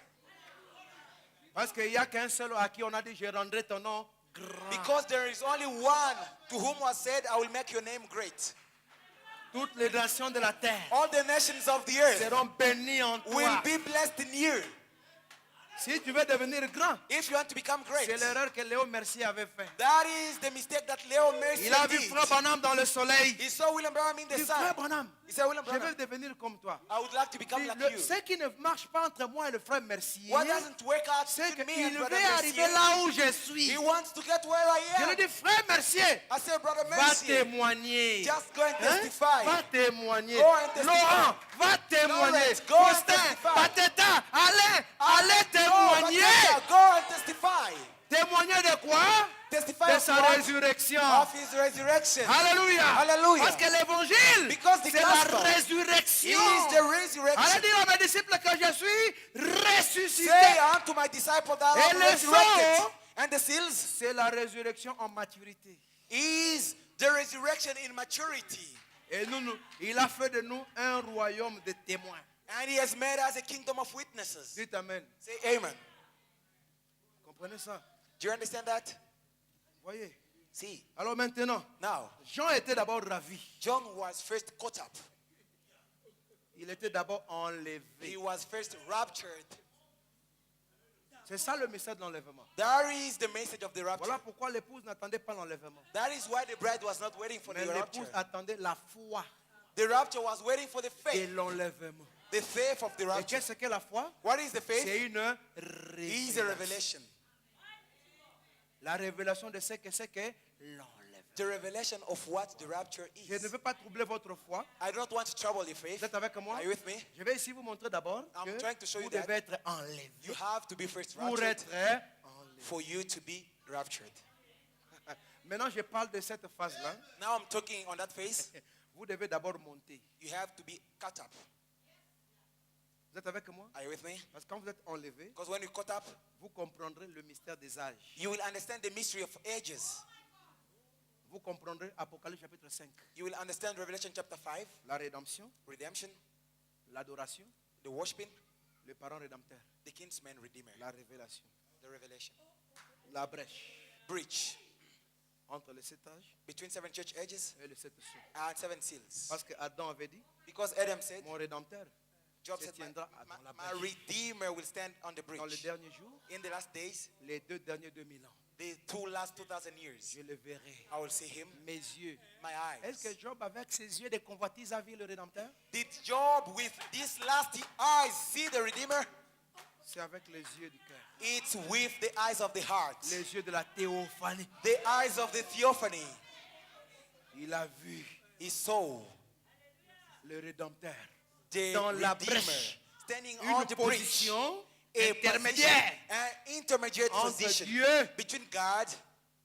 Parce qu'il n'y a qu'un seul à qui on a dit, je rendrai ton nom grand. Because there is only one to whom was said, I will make your name great. Toutes les nations de la terre All the nations of the earth seront bénies en toi. will be blessed in you. Si tu veux devenir grand, If you want to become great. c'est l'erreur que Léo Mercier avait fait. That is the mistake that Leo Mercier Il a vu did. Frère Branham dans le soleil. He saw William Branham in Il the dit, sun. Frère Branham, He said, William je veux Branham, devenir comme toi. I would like to become Dit, like you. ce qui ne marche pas entre moi et le frère Mercier, What doesn't work out c'est between me qu'il and veut Brother arriver Mercier, là où je suis. he wants to get where I Je lui am. dis, frère Mercier, I said, Brother va Mercier, témoigner. just go and Hein? testify. Va témoigner. Go and testify. Laurent, va témoigner. Lawrence, go and Faustin, testify. Pateta, allez Go, témoigner. Batista, go and testify. Témoigner de quoi? Testify De of sa what? résurrection. Of his resurrection. Alléluia. Hallelujah. Parce que l'évangile, Because the c'est gospel la résurrection. is the Allez resurrection. dire à mes disciples que je suis ressuscité. Say unto my disciple that I Et am le resurrected. sang, And the seals c'est la résurrection en maturité. is the resurrection in maturity. Et il a fait de nous un royaume de témoins. And he has made us a kingdom of witnesses. Dites Amen. Say amen. Comprenez ça? Do you understand that? Voyez. See, Alors maintenant, now, Jean était d'abord ravi. John was first caught up. Il était d'abord enlevé. He was first raptured. C'est ça le message de l'enlèvement. That is the message of the rapture. Voilà pourquoi l'épouse n'attendait pas l'enlèvement. That is why the bride was not waiting for Mais the rapture. l'épouse attendait la foi The rapture was waiting for the de faith. l'enlèvement. The faith of the Et rapture. qu'est-ce que la foi? What is the C'est faith? une It is a révélation. revelation. La révélation de ce que c'est que l'enlèvement. The revelation of what the rapture Je ne is. veux pas troubler votre foi. I don't want to trouble your faith. Vous êtes avec moi? Are you with me? Je vais ici vous montrer d'abord I'm que trying to show vous you that devez être enlevé You have to be first pour raptured être enlevé. for you to be raptured. Maintenant, je parle de cette phase-là. Now I'm talking on that phase. Vous devez d'abord monter. You have to be caught up. Vous êtes avec moi? Are you with me? Parce que quand vous êtes enlevé, Because when you caught up, vous comprendrez le mystère des âges. you will understand the mystery of ages. Vous comprendrez Apocalypse chapitre 5. You will understand Revelation chapter 5, La rédemption, redemption, l'adoration, the worshiping, le parent rédempteur, the kinsman redeemer, la révélation, the revelation. la brèche Breach entre les 7 âges between 7 church ages et les 7 sceaux. and 7 seals. Parce que Adam avait dit, Because Adam said, mon rédempteur Job se said, tiendra dans la my brèche. redeemer will stand on the Dans les breach. derniers jours, In the last days, les 2 derniers 2000 ans, the last 2000 years, je le verrai. I will see him, Mes yeux. my Est-ce eyes. que Job, avec ses yeux de convoitise, a vu le rédempteur? Did Job with these last eyes see the redeemer? C'est avec les yeux du cœur. It's with the eyes of the heart, Les yeux de la théophanie. the eyes of the theophany. Il a vu He saw le rédempteur the dans la redeemer brèche. standing on Une the breach. position A intermédiaire an intermediate entre position Dieu between God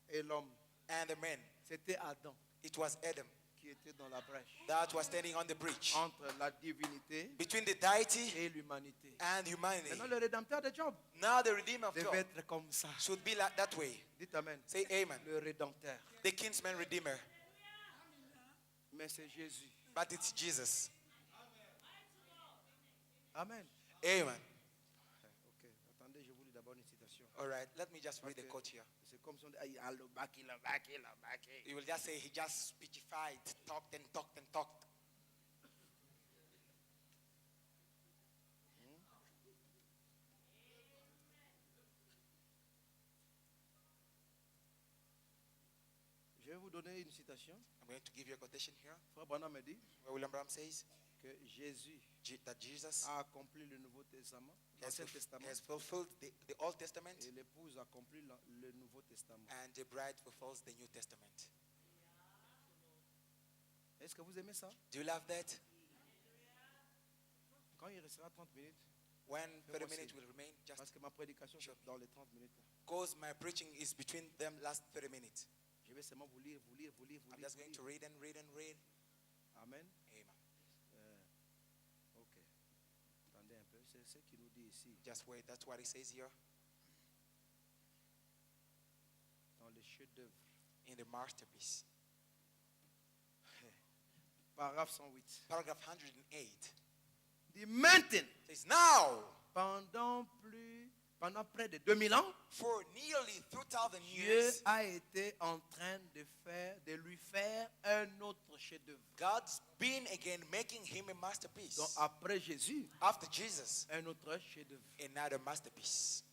et l'homme. and the man. C'était Adam It was Adam qui était dans la brèche that was standing on the breach entre la divinité between the deity et l'humanité. and humanity. Maintenant, le rédempteur de Job Now the redeemer of devait Job être comme ça. should be like that way. Dites Amen. Say amen. Le rédempteur. The kinsman redeemer. Mais c'est Jésus. But it's Jesus. Amen. Amen. Ok. Attendez, je vous lis d'abord une citation. All right, let me just read the quote here. C'est comme si on dit, ah, le baki, le baki, le baki. You will just say he just speechified, talked and talked and talked. Je vais vous donner une citation. I'm going to give you a quotation here. Frère Branham me dit Where William Branham says que Jésus that Jesus a accompli le Nouveau Testament, l'Ancien Testament, has fulfilled the Old Testament, et l'épouse accomplit le Nouveau Testament. and the bride fulfills the New Testament. Est-ce que vous aimez ça? Do you love that? Quand il restera 30 minutes, When 30 aussi. minutes will remain, just parce que ma prédication c'est dans les 30 minutes. because my preaching is between them last 30 minutes. Je vais seulement vous lire. I'm just going to read and read and read. Amen. Amen. Ok. Attendez un peu. C'est ce qu'il nous dit ici. Just wait. That's what he says here Dans les chefs-d'œuvre. in the masterpiece. Paragraphe 108. Paragraph 108 Dit maintenant, says, Now, pendant près de 2000 ans, for nearly 2,000 Dieu years, a été en train de lui faire un autre chef-d'œuvre. God's been again making him a masterpiece. Donc après Jésus, After Jesus, un autre chef-d'œuvre. another masterpiece.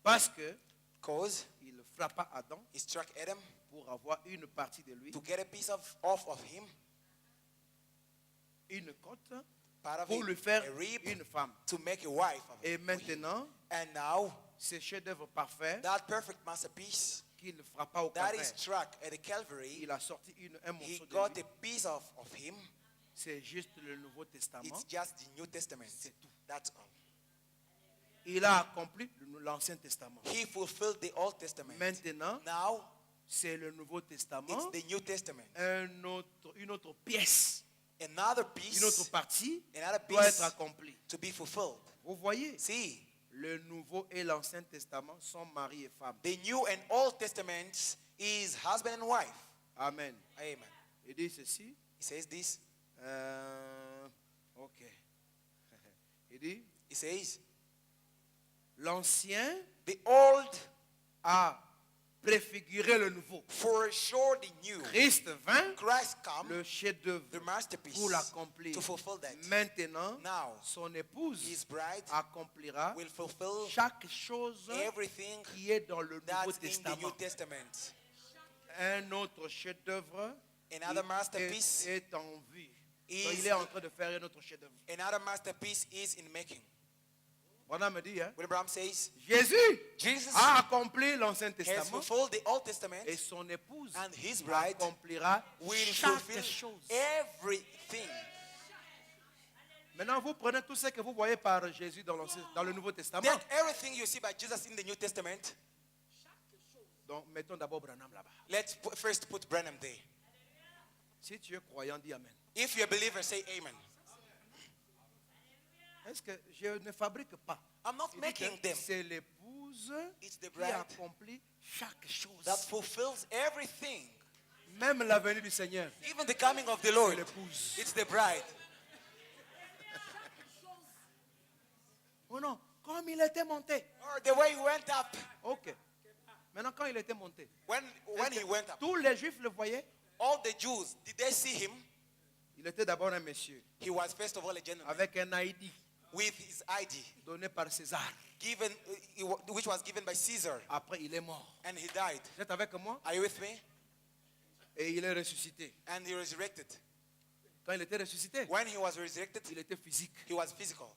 Parce que Because il frappa Adam he struck Adam pour avoir une partie de lui, to get a piece off of him, une côte, part of pour it, lui faire a rib, une femme. to make a wife of Et him. maintenant, And now, ce chef-d'œuvre parfait that perfect masterpiece qu'il frappa au that Calvaire, is struck at the Calvary, il a sorti un he morceau de got lui. a piece of him. C'est juste le Nouveau Testament. It's just the New Testament. C'est tout. That's all. Il a accompli l'Ancien Testament. He fulfilled the Old Testament. Maintenant, Now, c'est le Nouveau it's Testament, the New Testament. une autre pièce, Another une autre piece partie Another doit piece être accomplie. to be fulfilled. Vous voyez, See, le Nouveau et l'Ancien Testament sont mari et femme. the New and Old Testaments is husband and wife. Amen. Amen. Il dit ceci. He says this. Ok. Il dit, He says, l'ancien the old a préfiguré le nouveau. foreshore the new. Christ vint, Christ come, le chef-d'œuvre, the masterpiece, pour l'accomplir. to fulfill that. Maintenant, Now, son épouse his bride accomplira will fulfill chaque chose everything qui est dans le Nouveau that's in the New Testament. Testament. Un autre chef-d'œuvre Another masterpiece est en vue. is- Donc, il est en train de faire un autre chef-d'œuvre. Another masterpiece is in making. Voilà me dit, hein? William Branham says, Jésus Jesus a accompli l'Ancien has Testament fulfilled the Old Testament et son épouse and his bride accomplira will chaque fulfill chose. everything. Maintenant, vous prenez tout ce que vous voyez par Jésus dans le Nouveau Testament. Then everything you see by Jesus in the New Testament, Donc, mettons d'abord Branham là-bas. let's first put Branham there. Si tu es croyant, dis Amen. If you're a believer, say amen. Est-ce que je ne fabrique pas? I'm not Il dit making que them. c'est l'épouse It's the qui bride accomplit chaque chose. that fulfills everything. Même la venue du Seigneur. Even the coming of the C'est Lord, l'épouse. it's the bride. Oh non, comme il était monté. Or the way he went up. Ok. Maintenant, quand il était monté, When he went up, tous les Juifs le voyaient. all the Jews, did they see him? Il était d'abord un monsieur He was first of all a gentleman avec un ID with his ID, donné par César. given, which was given by Caesar, Après, il est mort. and he died. Vous êtes avec moi? Are you with me? Et il est ressuscité. And he resurrected. Quand il était ressuscité, When he was resurrected, il était physique. he was physical.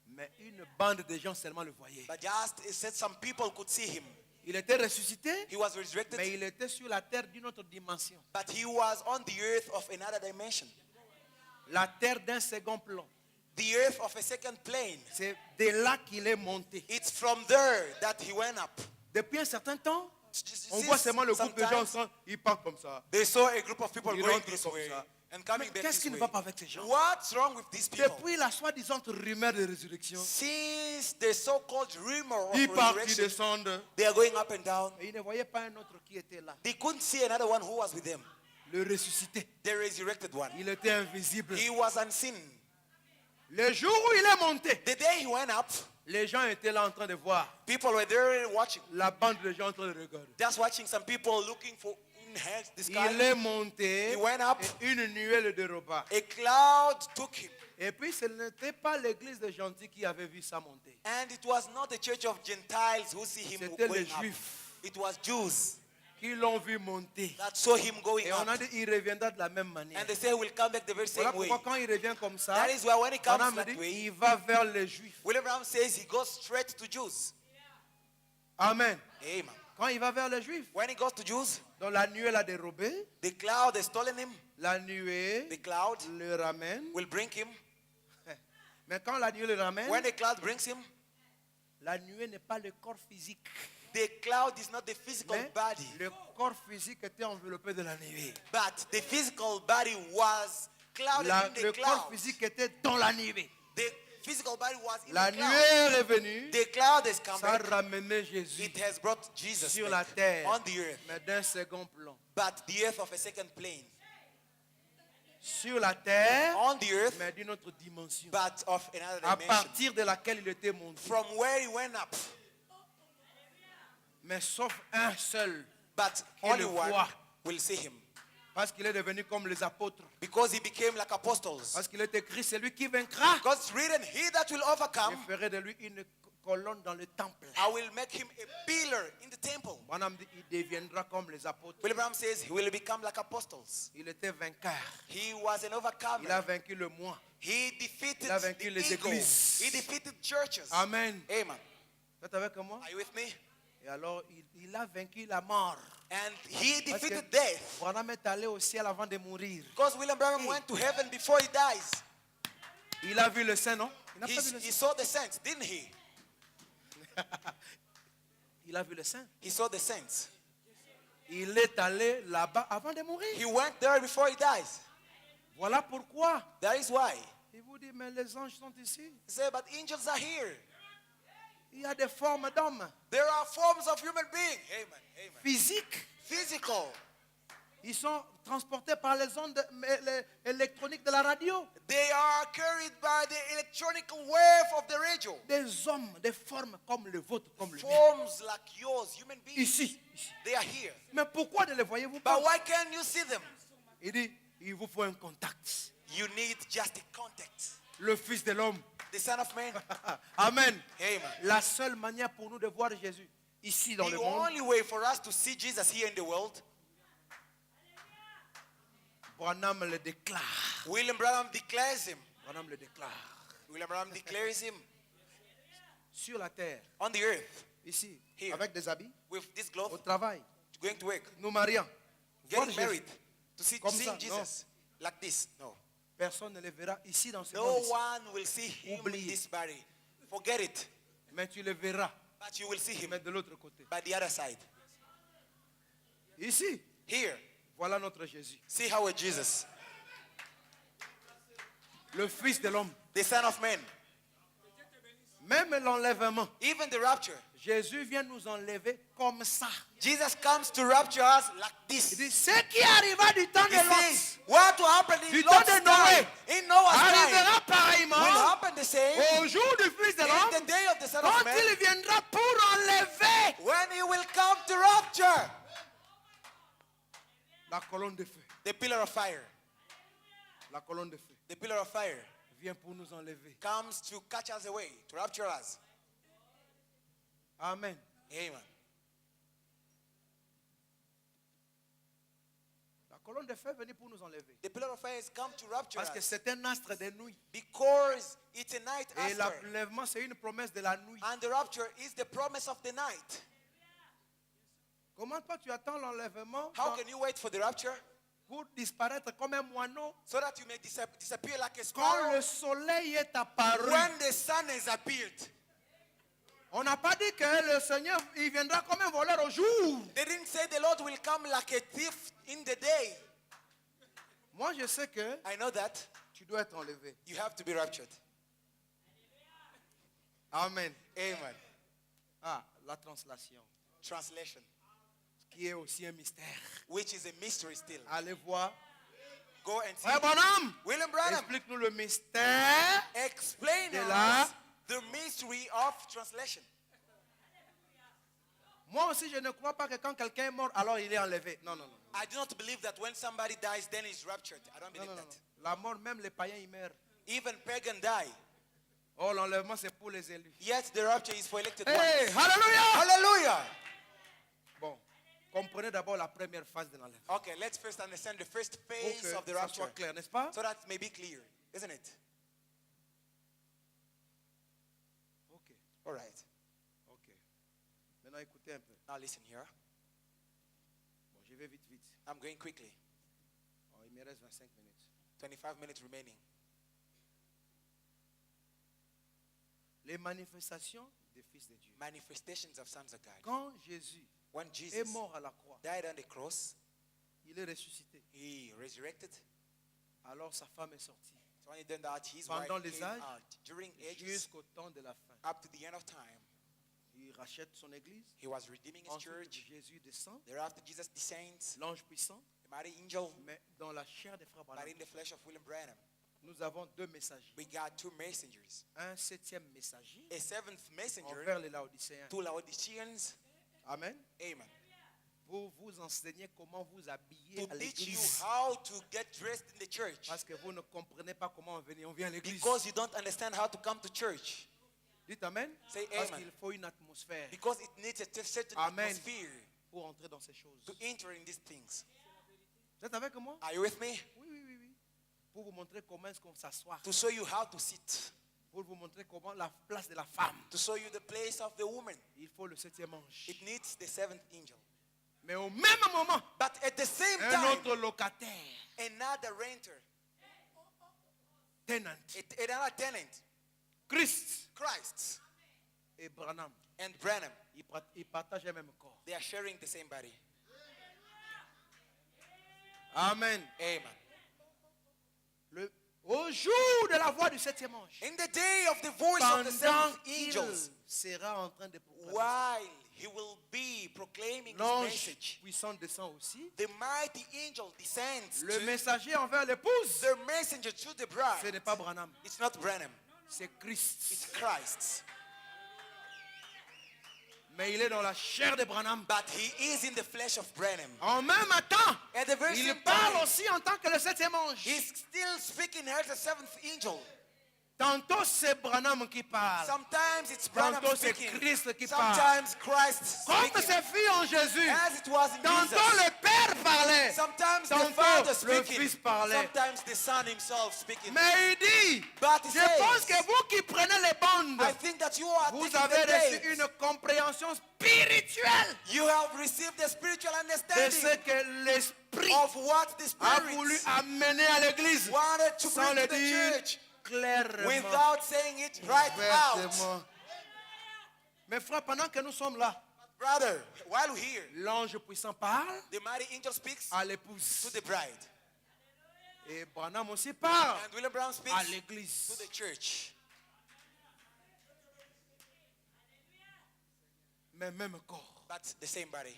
Mais une bande de gens seulement le voyait. But just it said some people could see him. Il était ressuscité, He was mais resurrected, il était sur la terre d'une autre dimension. but he was on the earth of another dimension. La terre d'un second plan. The earth of a second plane. C'est de là qu'il est monté. It's from there that he went up. Depuis un certain temps, on Since voit seulement le groupe de gens, sometimes ils partent comme ça. they saw a group of people Ils going rentrent this comme way ça. and coming Mais back qu'est-ce this qui ne way. va pas avec ces gens? What's wrong with these people? Depuis la soi-disant rumeur de résurrection, Since the so-called rumor of ils partent, ils resurrection, descendent. they are going up and down. Et ils ne voyaient pas un autre qui était là. They couldn't see another one who was with them. Le ressuscité. The resurrected one. Il était invisible. He was unseen. Le jour où il est monté, The day he went up, les gens étaient là en train de voir. people were there watching. La bande de gens en train de regarder. Just watching some people looking for in hands the Il sky. est monté. He went up. Et une nuée de repas. A cloud took him. Et puis ce n'était pas l'église des gentils qui avait vu ça monter. And it was not the church of Gentiles who see him C'était les going up. Juifs. It was Jews. qui l'ont vu monter. that saw him going Et on a up. dit, il reviendra de la même manière. And they say he will come back the very Voilà same way. pourquoi quand il revient comme ça, That is why when he comes Branham that dit, way, il va vers les Juifs. William Branham says he goes straight to Jews. Amen. Amen. Quand il va vers les Juifs, When he goes to Jews, donc la nuée l'a dérobé, the cloud has stolen him. la nuée The cloud le ramène. will bring him. Mais quand la nuée le ramène, When the cloud brings him, la nuée n'est pas le corps physique. the cloud is not the physical Mais body, le corps physique était enveloppé de la nuée. but the physical body was clouded in the Le corps cloud. physique était dans la nuée. The physical body was in La the nuée cloud. est revenue. The cloud has come Ça a back. ramené Jésus It has brought Jesus sur la back terre, on the earth, mais d'un second plan. but the earth of a second plane. Sur la terre, On the earth, mais d'une autre dimension. but of another À dimension. partir de laquelle il était monté. From where he went up, Mais sauf un seul, but Qui only le one voit. will see him. parce qu'il est devenu comme les apôtres. Because he became like apostles. Parce qu'il est écrit, c'est lui qui vaincra. Because it's written, he that will Je overcome, ferai de lui une colonne dans le temple. I will make him a pillar in the temple. Branham dit, il deviendra comme les apôtres. William Branham says he will become like apostles. Il était vainqueur. He was an Il a overcomer. vaincu le moi. He defeated Il a vaincu the les ego. églises. He defeated churches. Amen. Amen. Vous êtes avec moi? Are you with me? Et alors, il a vaincu la mort. And he Parce que defeated death. Branham est allé au ciel avant de mourir. Because William Branham went to heaven before he dies. Il a vu le Saint, non? Il n'a pas vu le He Saint. saw the saints, didn't he? Il a vu le Saint. He saw the saints. Il est allé là-bas avant de mourir. He went there before he dies. Voilà pourquoi. That is why. Il vous dit, mais les anges sont ici. He said, but angels are here. Il y a des formes d'hommes There are forms of human being. Amen. Amen. physiques. Physical. Ils sont transportés par les ondes électroniques de la radio. They are carried by the electronic wave of the radio. Des hommes, des formes comme le vôtre, comme le mien. Forms like yours, human beings. Ici. They are here. Mais pourquoi ne les voyez-vous pas? But why can't you see them? Il dit, il vous faut un contact. You need just a contact. Le Fils de l'homme. The Son of Man. Amen. Amen. La seule manière pour nous de voir Jésus ici dans The le monde, only way for us to see Jesus here in the world, Branham le déclare. William Branham declares him. Branham le déclare. William Branham declares him Sur la terre, on the earth ici, Here. avec des habits, with this au glove, travail, going to work, nous marions. Voir getting Jésus. married, to see Comme seeing ça, Jesus like this. No. Personne ne le verra ici dans ce No monde. one will see him in Oubliez. this body. Forget it. Mais tu le verras, But you will see him mais de l'autre côté. by the other side. Ici, Here, voilà notre Jésus. see our Jesus, Le Fils de l'homme. the Son of Man. Même l'enlèvement. Even the rapture. Jésus vient nous enlever comme ça. Jesus comes to rapture us like Il this. dit, ce qui arriva du temps He de Lot says, what will happen in Du Lot's temps de Noé. time, in Noah's time, arrivera will pareillement happen the same au jour du Fils de in l'homme the day of the Son of quand Man, il viendra pour enlever when he will come to rapture. la colonne de feu. The pillar of fire. La colonne de feu The pillar of fire vient pour nous enlever. comes to catch us away, to rapture us. Amen. Amen. La colonne de feu est venue pour nous enlever. The pillar of fire has come to rapture Parce que us c'est un astre de nuit. because it's a night Et after. l'enlèvement, c'est une promesse de la nuit. And the rapture is the promise of the night. Comment toi tu attends l'enlèvement How can you wait for the rapture? pour disparaître comme un moineau So that you may disappear like a quand sparrow le soleil est apparu? when the sun has appeared. On n'a pas dit que le Seigneur il viendra comme un voleur au jour. They didn't say the Lord will come like a thief in the day. Moi je sais que I know that. tu dois être enlevé. You have to be raptured. Amen. Amen. Ah, la translation, Translation, qui est aussi un mystère. which is a mystery still. Allez voir. Go and see. Ouais, bonhomme, William Branham, explique-nous le mystère. explain De us la- the mystery of translation. Moi aussi, je ne crois pas que quand quelqu'un est mort, alors il est enlevé. Non, non, non. I do not believe that when somebody dies, then he's raptured. I don't Non, believe non, non. that. La mort, même les païens, ils meurent. Even pagan die. Oh, l'enlèvement, c'est pour les élus. Yet the rapture is for elected Hey, ones. hallelujah! Hallelujah. Bon, Comprenez d'abord la première phase de l'enlèvement. Okay, let's first understand the first Pour phase que of the ça rapture. soit clair, n'est-ce pas? So that may be clear, isn't it? Ok, All right. ok. Maintenant, écoutez un peu. Now listen here. Bon, je vais vite, vite. I'm going quickly. Oh, il me reste 25 minutes. 25 minutes remaining. Les manifestations des fils de Dieu. Manifestations of sons of God. Quand Jésus When est Jesus mort à la croix, died on the cross, il est ressuscité. he resurrected. Alors sa femme est sortie. So when he done that, his Pendant wife les came âges, out. During ages, Jusqu'au temps de la fin. up to the end of time, Il rachète son église. he was redeeming his Ensuite, church. Jésus descend. Thereafter, Jesus descends, L'ange puissant. the mighty angel, Mais dans la chair des frères but Branham, in the flesh of William Branham. nous avons deux messagers. We got two messengers. Un septième messager A seventh messenger envers les Laodicéens. to Laodiceans. Amen. Amen. Pour vous enseigner comment vous habiller To à teach you l'église. how to get dressed in the church. Parce que vous ne comprenez pas comment on vient à l'église. Because you don't understand how to come to church. Dites Amen. Say Parce amen. qu'il faut une atmosphère Because it needs a certain Amen. atmosphere pour entrer dans ces choses. to enter in these things. Vous êtes avec moi? Are you with me? Oui, oui, oui, oui. Pour vous montrer comment est-ce qu'on s'assoit. To show you how to sit. Pour vous montrer comment la place de la femme. To show you the place of the woman. Il faut le septième ange. It needs the seventh angel. Mais au même moment, But at the same un time, autre locataire, another renter, tenant, another tenant, Christ Christ et Branham, and Branham, ils partagent le même corps. they are sharing the same body. Amen. Amen. Au jour de la voix du septième ange, In the day of the voice of the pendant seventh qu'il angels, sera en train de proclamer, while he will be proclaiming his l'ange message, puissant descend aussi. the mighty angel descends Le to messager envers l'épouse, the messenger to the ce bride. n'est pas Branham, It's not Branham, c'est Christ. it's Christ. Mais il est dans la chair de Branham. But he is in the flesh of Branham. En même temps, At the very il same parle time, aussi en tant que le septième ange. he's still speaking as the seventh angel. Tantôt c'est Branham qui parle. Sometimes it's Branham Tantôt c'est speaking. Christ qui parle. Sometimes Christ Comme speaking. c'est fit en Jésus. As it was in Tantôt Jesus. le Père parlait. Sometimes the Tantôt Father le speaking. Fils parlait. Sometimes the Son himself speaking. Mais il dit, But he je pense says, que vous qui prenez les bandes, I think that you are vous taking avez the reçu dates. une compréhension spirituelle You have received the spiritual de ce understanding que l'Esprit of what the a voulu Spirit amener à l'Église wanted to sans bring le to the dire church clairement. without saying it right out. Ouvertement. Mes frères, pendant que nous sommes là, Brother, while we're here, l'ange puissant parle the mighty angel speaks à to l'épouse. the bride. Et Branham aussi parle And William Brown à speaks to l'église. the church. Mais même corps. But the same body.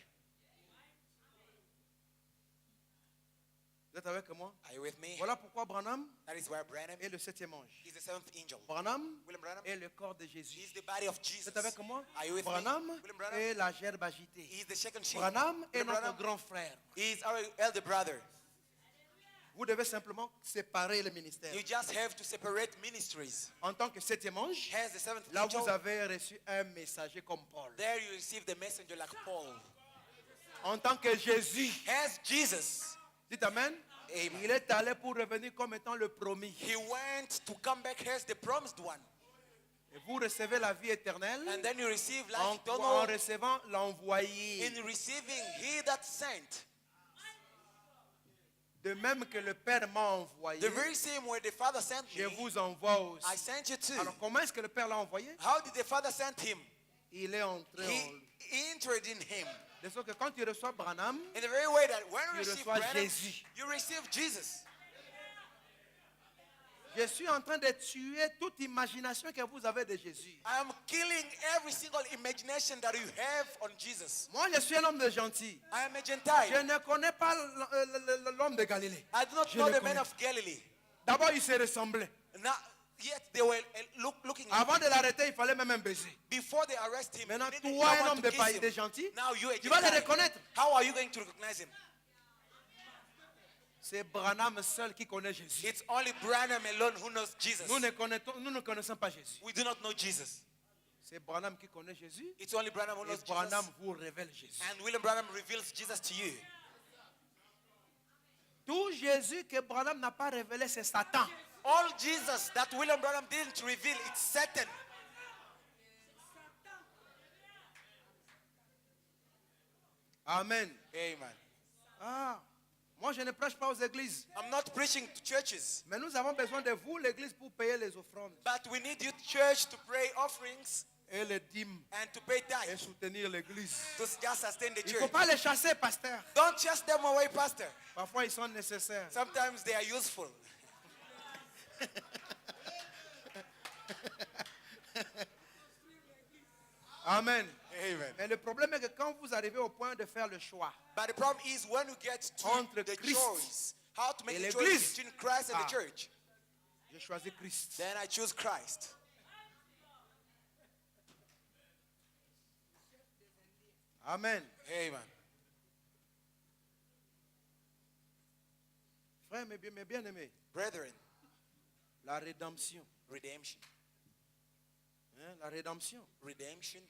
Vous êtes avec moi? Are you with me? Voilà pourquoi Branham That is why Branham est le septième ange. is the seventh angel. Branham William Branham est le corps de Jésus. is the body of Vous Jesus. êtes avec moi? Are you with Branham me? William Branham est la gerbe agitée. is the second sheep. Branham est William notre Branham grand frère. is our elder brother. Vous devez simplement séparer le ministère. You just have to separate ministries. En tant que septième ange, Has the seventh là vous angel. avez reçu un messager comme Paul. There you receive the messenger like Paul. En tant que Jésus, Has Jesus. dites Amen. Amen. Il est allé pour revenir comme étant le promis. He went to come back as the promised one. Et vous recevez la vie éternelle And then you receive life en eternal recevant l'envoyé. in receiving he that sent. De même que le Père m'a envoyé, The very same way the Father sent je me, vous envoie aussi. I sent you too. Alors comment est-ce que le Père l'a envoyé? How did the Father send him? Il est entré en lui. He entered in him. De sorte que quand tu reçois Branham, In the very way that when you Tu receive reçois Branham, Jésus. you receive Jesus. je suis en train de tuer toute imagination que vous avez de Jésus. I am killing every single imagination that you have on Jesus. Moi, je suis un homme de gentil. I am a Je Gentile. ne connais pas l'homme de Galilée. I do not Je know le the man connais. of Galilee. D'abord, il se ressemblait. Now, yet they were looking like Avant de l'arrêter, il fallait même un baiser. before they arrest him. Maintenant, they didn't toi, un want homme to de kiss pays him. de gentil, Now you a tu vas le Gentile. reconnaître. How are you going to recognize him? C'est Branham seul qui connaît Jésus. It's only Branham alone who knows Jesus. Nous ne connaissons pas Jésus. We do not know Jesus. C'est Branham qui connaît Jésus. It's only Branham who Et knows Branham Jesus. vous révèle Jésus. And William Branham reveals Jesus to you. Tout Jésus que Branham n'a pas révélé, c'est Satan. All Jesus that William Branham didn't reveal, it's Satan. Amen. Amen. Ah, moi je ne prêche pas aux églises. I'm not preaching to churches, Mais nous avons besoin de vous, l'église, pour payer les offrandes but we need you, church, to pray offerings et les dîmes and to pay et tithes soutenir l'église. to just sustain the Il ne faut church. pas les chasser, pasteur. Don't chase them away, Pastor. Parfois ils sont nécessaires. Sometimes they are useful. Amen. Amen. Mais le problème est que quand vous arrivez au point de faire le choix, But the problem is when you get to Entre the Christ choice, how to make et a choice l'Église. between Christ and Ah. the church, j'ai choisi Christ. then I choose Christ. Amen. Amen. Frère, mes bien-aimés, Brethren, la rédemption. redemption. Hein, la rédemption, Redemption,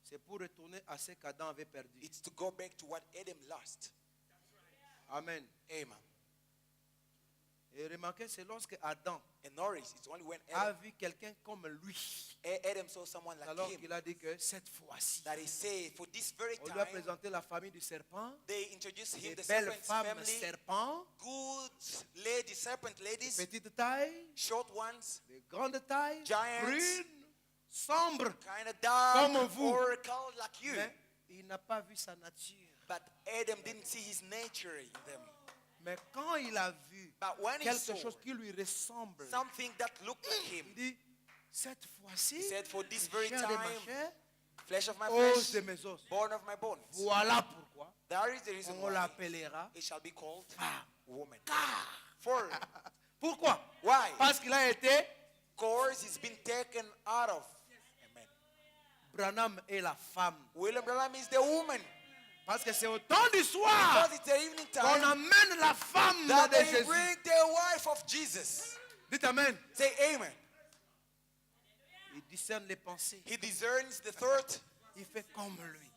c'est pour retourner à ce qu'Adam avait perdu. it's to go back to what Adam lost. Amen. Amen. Et remarquez, c'est lorsque Adam And notice, it's only when a vu quelqu'un comme lui, Adam saw someone like alors him qu'il a dit que cette fois-ci, that he said, for this very on lui a time, présenté la famille du serpent, they introduced him, des the belles serpent's femmes family, serpents, good ladies, serpent ladies, petite taille, short ones, de grande taille, Giants. brunes, sombres. kind of dark, Comme vous. or colored like you. Mais il n'a pas vu sa nature. But Adam didn't see his nature in them. Mais quand il a vu But when he saw quelque chose qui lui ressemble, something that looked like him, il dit, cette fois-ci, he said, for this very chair de ma time, chair, flesh of my os flesh, de mes os. bone of my bones. Voilà pourquoi That is the reason on why l'appellera it shall be called femme. woman. For, Pourquoi? why? Parce qu'il a été, Course he's been taken out of. Amen. Branham est la femme. William Branham is the woman. Parce que c'est au temps du soir Because it's the evening qu'on time amène la femme that de they Jésus. bring the wife of Jesus. Dites Amen. Say amen. Il discerne les pensées. He discerns the thought. Il fait comme lui.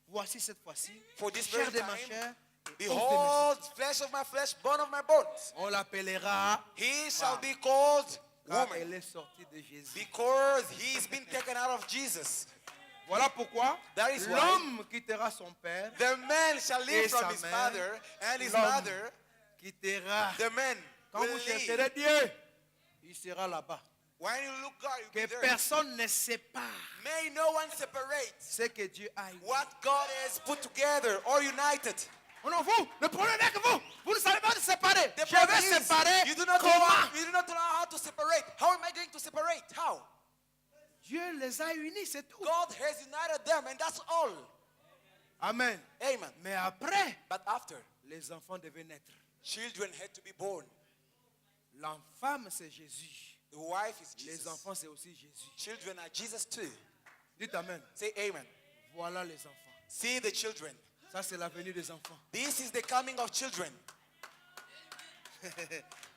Voici cette fois-ci, For this chair very de ma time, chair, et os de mes os. Behold, flesh of my flesh, bone of my bones. On l'appellera He shall femme, be called car woman. elle est sortie de Jésus. Because he's been taken out of Jesus. Voilà pourquoi That is why l'homme quittera son père, the man shall Et leave from sa his mère, father, and his l'homme mother, quittera. the man, Quand will vous leave. chercherez Dieu, il sera là-bas. When you look God, you'll Que be there. personne ne sépare May no one separate ce que Dieu a uni. what God has put together or united. Oh non, vous, le problème est que vous ne savez pas de séparer. The Je problem vais is, séparer you do not know comment? you do not know how to separate. How am I going to separate? How? Dieu les a unis, c'est tout. God has united them, and that's all. Amen. Amen. Mais après, But after, les enfants devaient naître. children had to be born. L'enfant, c'est Jésus. The wife is Les Jesus. enfants, c'est aussi Jésus. Children are Jesus too. Dites Amen. Say amen. Voilà les enfants. See the children. Ça, c'est l'avenir des enfants. This is the coming of children.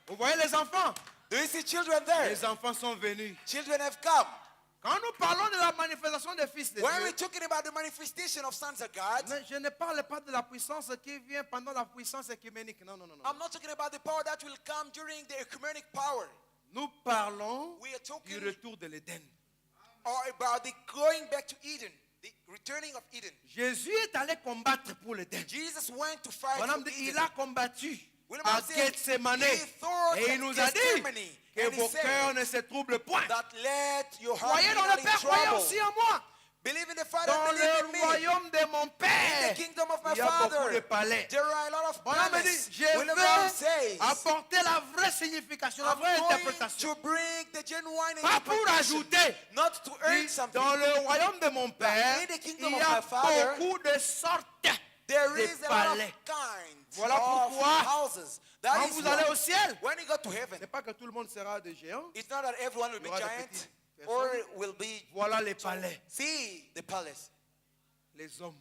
Vous voyez les enfants? Do you see children there? Les enfants sont venus. Children have come. Quand nous parlons de la manifestation des fils de When Dieu, we're talking about the manifestation of sons of God, je ne parle pas de la puissance qui vient pendant la puissance écuménique. Non, non, non, non. I'm not talking about the power that will come during the ecumenic power. Nous parlons We are du talking retour de l'Éden. or about the going back to Eden, the returning of Eden. Jésus est allé combattre pour l'Éden. Jesus went to fight Bonhomme for dit, Eden. il a combattu William à said, Gethsemane. he thought Et il at nous a dit Gethsemane, que and he vos said cœurs ne se troublent point. that let your heart Croyez be dans not le in Père, croyez trouble. aussi en moi. Believe in the Father, Dans believe in le me. royaume de mon In Père, the kingdom of my il y a beaucoup de Father, palais. there are a lot of Bonhomme palaces. dit, je William Branham vais says, apporter la vraie signification, la I'm vraie going interprétation. to bring the genuine Pas pour interpretation, ajouter. not to earn Dit, something. dans le royaume de mon Père, in the kingdom il y of a my Father, beaucoup de sortes There de is a lot palais. of kinds Voilà of pourquoi, houses. That quand is vous allez why, au ciel, when you go to heaven, c'est pas que tout le monde sera des géants. it's not that everyone will be Il y aura des giant petites or personnes. will be. Voilà les palais, See the palace, les hommes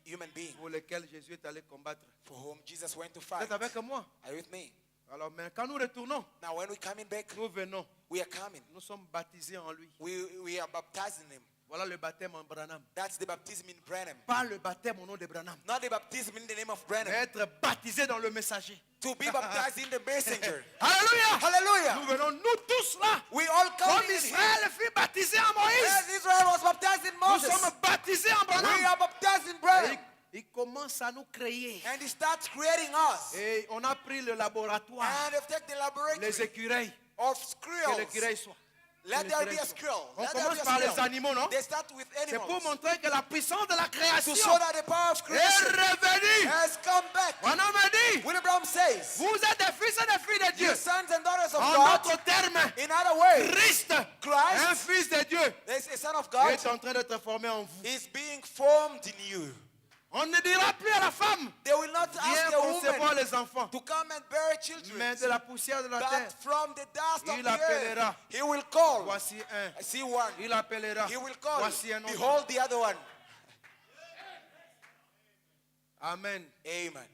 human being pour lesquels Jésus est allé combattre. for whom Jesus went to Vous fight. êtes avec moi? Are you with me? Alors, mais quand nous retournons, Now when we're coming back, nous venons. we are coming. Nous sommes baptisés en lui. We are baptizing him. Voilà le baptême en Branham. That's the baptism in Branham. Pas le baptême au nom de Branham. Not the baptism in the name of Branham. Mais être baptisé dans le messager. To be baptized in the messenger. Alléluia. Hallelujah. Nous venons, nous tous là. We all come Comme in here. Israël fut baptisé en Moïse. As Israel was baptized in Nous Moses, sommes baptisés en we Branham. are baptized in Et Branham. il commence à nous créer. And he starts creating us. Et on a pris le laboratoire, And they've taken the les laboratory écureuils. of Que squirrels. l'écureuil soit. Let Que there be l'écureuil a soit. squirrel. On Let there be commence a par les squirrel. animaux, non? They start with C'est pour animals. montrer que la puissance de la To création show that the power of est creation revenue. has come back. On me dit, William Brown says, vous êtes des fils et des filles de Dieu. you sons and daughters of En God. d'autres termes, In other words, Christ, Christ, un fils de Dieu, there's a son of God, est en train d'être formé en vous. is being formed in you. On ne dira plus à la femme, They will not ask viens the concevoir woman les enfants, to come and bear children. mais de la poussière de la terre. But from the dust of Il the appellera. earth, he will call. Voici un. I see one. Il appellera. He will call. Voici un autre. Behold the other one. Amen. Amen.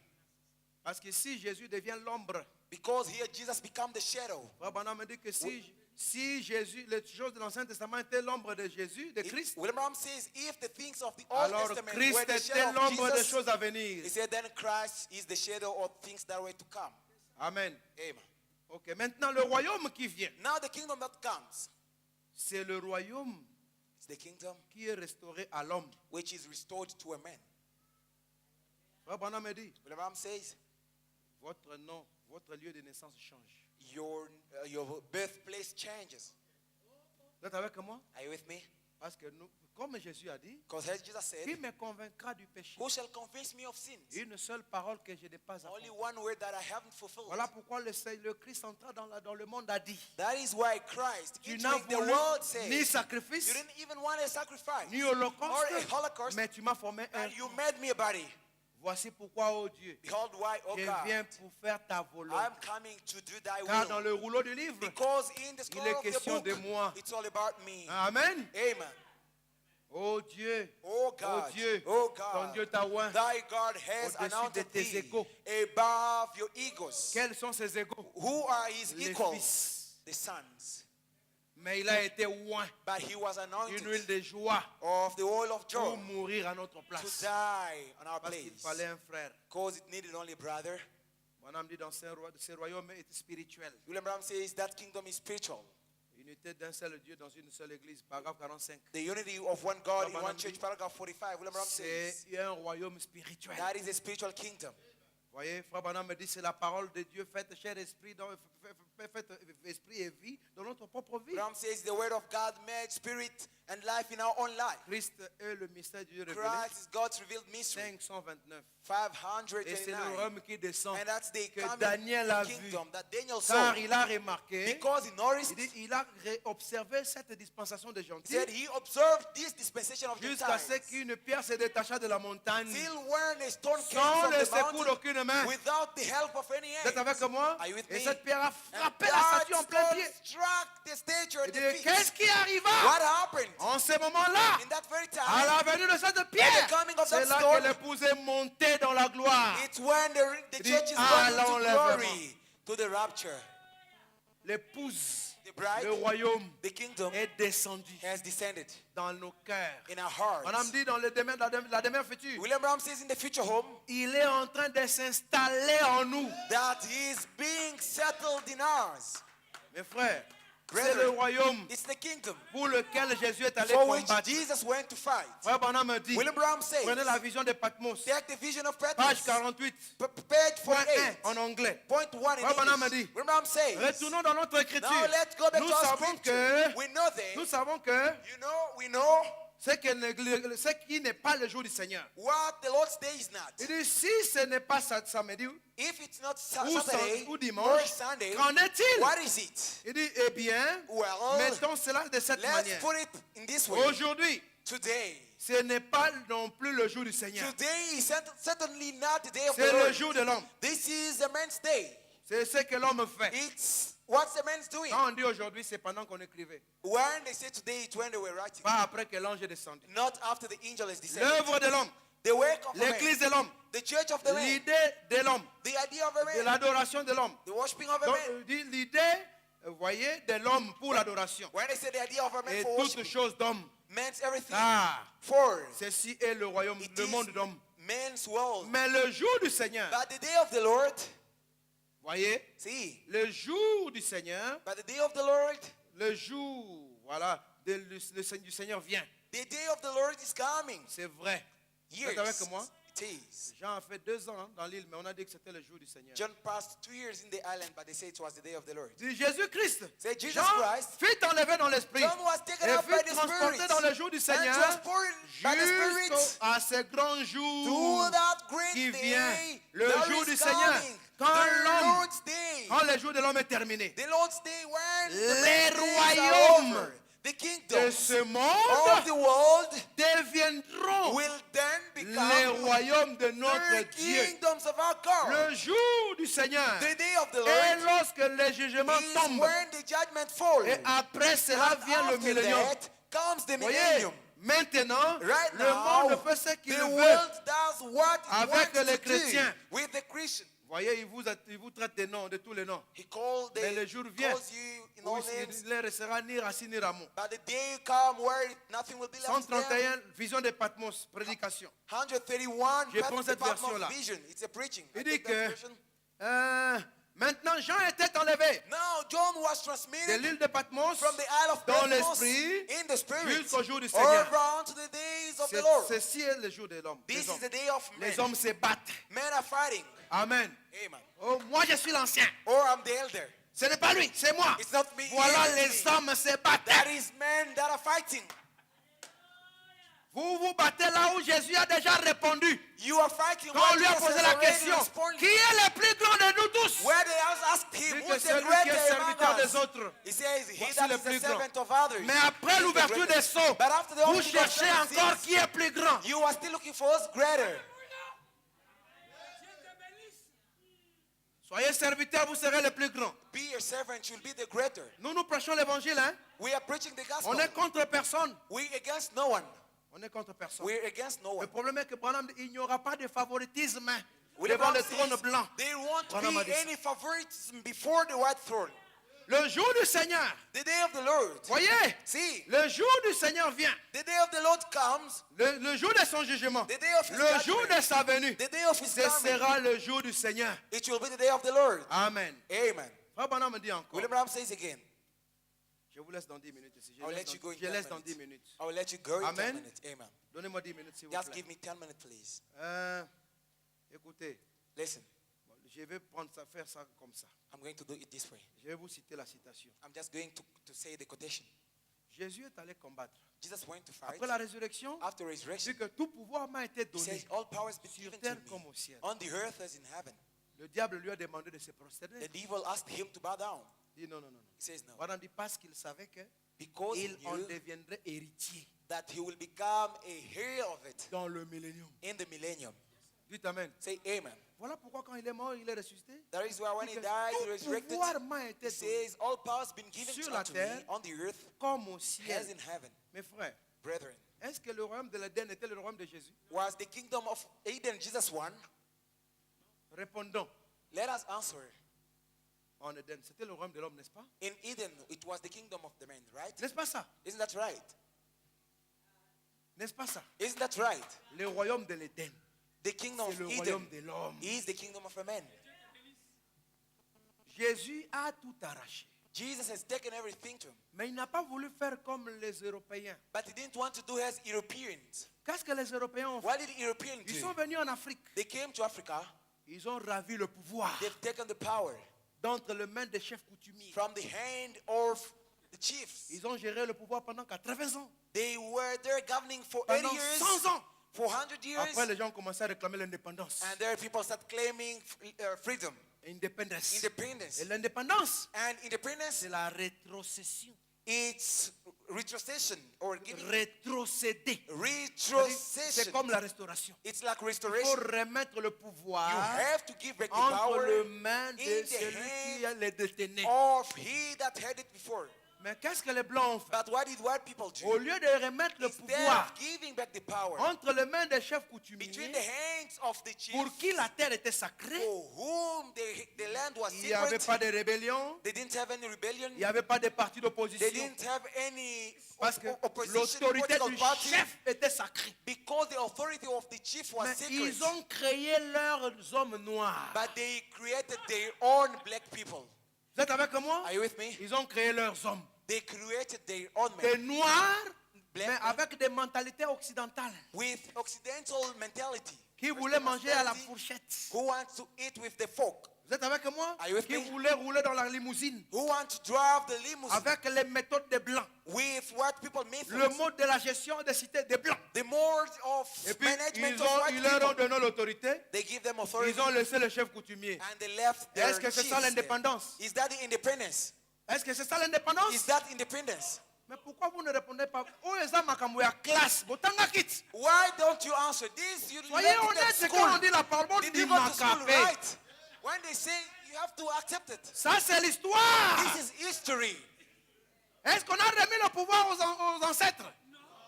Parce que si Jésus devient l'ombre, Because here Jesus become the shadow. Frère Branham me dit que si Jésus, les choses de l'Ancien Testament étaient l'ombre de Jésus, de Christ, William Brown says, if the things of the Old alors Testament Christ were the était shadow of l'ombre des Jesus, choses à venir. he said then Christ is the shadow of things that were to come. Amen. Amen. Ok, maintenant le royaume qui vient, Now the kingdom that comes c'est le royaume is the kingdom qui est restauré à l'homme. which is restored to a man. Frère Branham me dit, William Brown says, votre nom, votre lieu de naissance change. your birthplace changes. Vous êtes avec moi? Are you with me? Parce que nous, comme Jésus a dit, Because as Jesus qui said, me convaincra du péché? who shall convince me of sins? Une seule parole que je n'ai pas Only accomplie. one word that I haven't fulfilled. Voilà pourquoi le Christ entra dans le monde a dit, That is why Christ, tu n'as entering the voulu world, ni said, sacrifice, you didn't even want a sacrifice ni or holocauste, a holocaust, mais tu m'as formé un. and you made me a body. Voici pourquoi, oh Dieu, Behold why, O je God, viens pour faire ta volonté. I'm coming to do thy Car dans will. le rouleau du livre, Because in the scroll est of the question book, de moi. it's all about me. Amen. Amen. Oh Dieu, Oh God, oh Dieu, oh ton God, Dieu t'a oint. thy God has Au-dessus anointed de tes thee égaux. above your egos. Quels sont ses égaux? Who are his Les equals? fils. The sons. Mais il a été oint But he was une anointed huile de joie of the oil of pour joy mourir à notre to place. die on our Parce qu'il place. fallait un frère. Because it needed only a brother. Mon âme dit dans ce royaume est spirituel. William Branham says that kingdom is spiritual. Unité d'un seul Dieu dans une seule église. Paragraphe 45. The unity of one God in Branham one dit, church, paragraph 45. William Branham C'est says un royaume spirituel. that is a spiritual kingdom. Voyez, Frère Branham me dit, c'est la parole de Dieu faite chair esprit, faite esprit et vie dans notre propre vie. Branham says the word of God made spirit and life in our own life. Christ est le mystère de Dieu révélé. Christ is God's revealed mystery. 529. Et c'est le 529. royaume qui descend And that's the que coming Daniel a vu. kingdom that Daniel saw. Car il a remarqué, Because he noticed, il a observé cette dispensation de he gentils said he observed this dispensation of jusqu'à Gentiles. ce qu'une pierre se détacha de la montagne Till when a stone came sans from le the secours mountain d'aucune main. without the help of any Vous êtes hand. avec moi? Are you with Et me? cette pierre a And frappé la that statue en plein stone pied. struck the statue at Il the dit, feet. qu'est-ce qui arriva What happened? en ce moment-là? In that very À time, la venue de cette pierre, coming of c'est that là stone, que l'épouse est montée dans la gloire. it's when the dit, church is à going to l'enlèvement. glory, to the rapture. L'épouse, The bride, le royaume the kingdom est descendu has descended dans nos cœurs. in our hearts. On a dit dans la demeure future, William Branham says in the future home il est en train de s'installer en nous. that he is being settled in ours. Mes frères, c'est Brethren, le royaume it's the kingdom pour lequel Jésus est allé for which combattre. Jesus went to fight. Frère Branham me dit, William Branham says, prenez la vision de Patmos, take the vision of page Patmos, 48, page point 1 48, en anglais. point 1 in Frère Branham English. dit, William Branham says, retournons dans notre écriture. now let's go back Nous to our savons scripture. que, We know that, nous savons que we know ce qui n'est pas le jour du Seigneur. what the Lord's day is not. Il dit, si ce n'est pas samedi ou If it's not Saturday ou or dimanche, Sunday, qu'en est-il? what is it? Il dit, eh bien, Well, mettons cela de cette let's manière. put it in this way. Aujourd'hui, Today. ce n'est pas non plus le jour du Seigneur. Today is certainly not the day of the C'est le Lord. jour de l'homme. This is a man's day. C'est ce que l'homme fait. It's what's the man's doing. Quand on dit aujourd'hui, c'est pendant qu'on écrivait. When they say today, it's when they were writing. Pas après que l'ange est descendu. Not after the angel is descended. L'œuvre de l'homme, The work of a man. l'église de l'homme, The church of the man. l'idée de l'homme, The idea of a de man. l'adoration de l'homme. The worshiping of a Donc, man. dit l'idée, vous voyez, de l'homme pour l'adoration. When they say the idea of a man Et for toute worshiping, chose d'homme. meant everything Ah, for. ceci est le royaume, It le is monde d'homme. man's world. Mais le jour du Seigneur, But the day of the Lord, voyez, see, le jour du Seigneur, but the day of the Lord, le jour, voilà, du Seigneur vient. the day of the Lord is coming. C'est vrai. Vous Years. êtes avec moi? It is. Jean a fait 2 ans dans l'île, mais on a dit que c'était le jour du Seigneur. John passed 2 years in the island, but they say it was the day of the Lord. Dit Jésus-Christ. Say Jesus Jean Christ. fut enlevé dans l'esprit John was taken et up by fut the transporté Spirit dans le jour du and Seigneur transported by the Spirit jusqu'à ce grand to jour that great qui day. vient, le that jour is du Seigneur, coming. quand The l'homme, Lord's day. quand le jour de l'homme est terminé. The Lord's day when Les the days royaumes are over. The De kingdoms ce of monde the world deviendront will then les become royaumes de the notre Dieu. kingdoms of our God. Le jour du Seigneur. The day of the Et Lord lorsque les jugements is tombent, when the judgment falls. et après cela And vient le after millénium. that comes the Voyez, millennium. maintenant, Right le now, monde fait ce qu'il the veut. world does what it Avec wants les to chrétiens. do with the Christian. Voyez, il vous traite des noms, de tous les noms. He called Mais le jour vient calls you in où all il names. ne restera ni racine ni rameau. But the day come where nothing will be left there. 131, vision de Patmos, prédication. 131, Je prends cette Patmos version-là. vision. It's a preaching. I Il dit take that que version. maintenant Jean était enlevé Now John was de transmitted l'île de Patmos from the Isle of dans Patmos l'esprit in the spirit jusqu'au jour du Seigneur. over to the days of the Lord. Ceci est le jour de l'homme. This des is hommes. the day of men. Les hommes se battent. Men are fighting. Amen. Amen. Oh, moi je suis l'ancien. Or I'm the elder. Ce n'est pas lui, c'est moi. It's not me. Voilà, it is les me. hommes se battent. That is men that are fighting. Vous vous battez là où Jésus a déjà répondu. You are fighting. Quand on Where lui a Jesus posé has la already question, responded. qui est le plus grand de nous tous? Where they asked him, Il dit que who's the celui qui est greatest serviteur among des us? autres. He says, he Voici that le is the plus grand. servant of others. Mais après is the l'ouverture des greatest. sceaux, But after the vous opening of cherchez seven encore seals, qui est plus grand. you are still looking for us greater. Soyez serviteurs, vous serez le plus grand. Be your servant, you'll be the greater. Nous prêchons l'évangile, hein? We are preaching the gospel. On est contre personne. We're against no one. On est contre personne. We're against no Le one. problème est que Branham dit, il n'y aura pas de favoritisme William devant le Branham trône says blanc. there won't Branham a dit be ça. any favoritism before the white throne. Le jour du Seigneur, The day of the Lord. voyez, See, le jour du Seigneur vient. the day of the Lord comes, Le jour de son jugement, the day of his le jour judgment, de sa venue, the day of his ce coming. sera le jour du Seigneur. It will be the day of the Lord. Amen. Amen. Frère Branham me dit encore, William Branham says again, je vous laisse dans 10 minutes ici. I will let you go in Je 10 laisse dans 10 minutes. minutes. I will let you go in 10 Amen. minutes. Amen. Donnez-moi 10 minutes s'il vous Just plaît. give me 10 minutes, please. Écoutez, Listen, je vais prendre ça, faire ça comme ça. I'm going to do it this way. Je vais vous citer la citation. I'm just going to say the quotation. Jésus est allé combattre. Jesus went to fight. Après la résurrection, After il resurrection, dit que tout pouvoir m'a été he donné says, all power has been sur given to terre comme me, au ciel. on the earth as in heaven. Le diable lui a demandé de se prosterner. The devil asked him to bow down. Il dit non, non, non. He says no. Branham dit parce qu'il savait Because he qu'il en knew deviendrait héritier that he will become a heir of it dans le millénium. in the millennium. Dites Amen. Say amen. Voilà pourquoi quand il est mort, il est ressuscité. That is why when Il he dit died, he que resurrected. tout pouvoir m'a été He donné says, all power has been given sur to la unto me terre on the earth comme au as ciel. in heaven. Mes frères, Brethren, est-ce que le royaume de l'Éden était le royaume de Jésus? was the kingdom of Eden Jesus one? Répondons. Let us answer. En Éden, c'était le royaume de l'homme, n'est-ce pas? In Eden, it was the kingdom of the man, right? N'est-ce pas ça? Isn't that right? N'est-ce pas ça? Isn't that right? Le royaume de l'Éden, The kingdom c'est of le Eden royaume de l'homme. is the kingdom of a man. Jésus a tout arraché. Jesus has taken everything to him, Mais il n'a pas voulu faire comme les Européens. but he didn't want to do as Europeans. Qu'est-ce que les Européens ont fait? What did Europeans Ils do? sont venus en Afrique. They came to Africa. Ils ont ravi le pouvoir They've taken the power d'entre les mains des chefs coutumiers. from the hand of the chiefs. Ils ont géré le pouvoir pendant 80 ans. They were there governing for 80 Pendant years, 100 ans. for 100 years, Après, les gens ont commencé à réclamer l'indépendance. and there people start claiming freedom, Indépendance. independence. Et l'indépendance, And independence, c'est la rétrocession. it's retrocession or giving Rétrocéder. C'est retrocession. comme la restauration. It's like Il faut restoration. remettre le You pouvoir have to give back the entre power les mains de in the celui qui hand les détenait. of he that had it before. Mais qu'est-ce que les blancs ont fait? But what did white people Au do? lieu de remettre le Instead pouvoir of giving back the power entre les mains des chefs between coutumiers, the hands of the chief, pour qui la terre était sacrée, for whom the land was il n'y avait secret, pas de rébellion, they didn't have any rebellion, il n'y avait pas de parti they d'opposition. didn't have any Parce que opposition l'autorité political du party, chef était sacrée. because the authority of the chief was Mais secret. ils ont créé leurs hommes noirs. But they created their own black people. Vous êtes avec moi? Are you with me? Ils ont créé leurs hommes. They created their own Des men noirs, Black mais men. avec des mentalités occidentales. with Occidental mentality. Qui voulaient manger à la fourchette. Who wants to eat with the fork? Vous êtes avec moi? Are you with Qui me? voulaient rouler dans la limousine. Who want to drive the limousine Avec les méthodes des blancs. with what people made Le mode de la gestion des cités des blancs. the mode of Et puis, management of white ils leur ont people. donné l'autorité. They give them authority Ils ont laissé le chef coutumier. and they left their Est-ce que c'est chiefs ça there. l'indépendance? Is that the independence? Est-ce que c'est ça l'indépendance? Is that independence? Mais pourquoi vous ne répondez pas? Où est ça makambo ya classe? Botanga kit. Why don't you answer this? You Soyez learned it honnête, at c'est school. quand on dit la parole Did du you go to school, macapé. right? When they say you have to accept it. Ça, c'est l'histoire. This is history. Est-ce qu'on a remis le pouvoir aux ancêtres?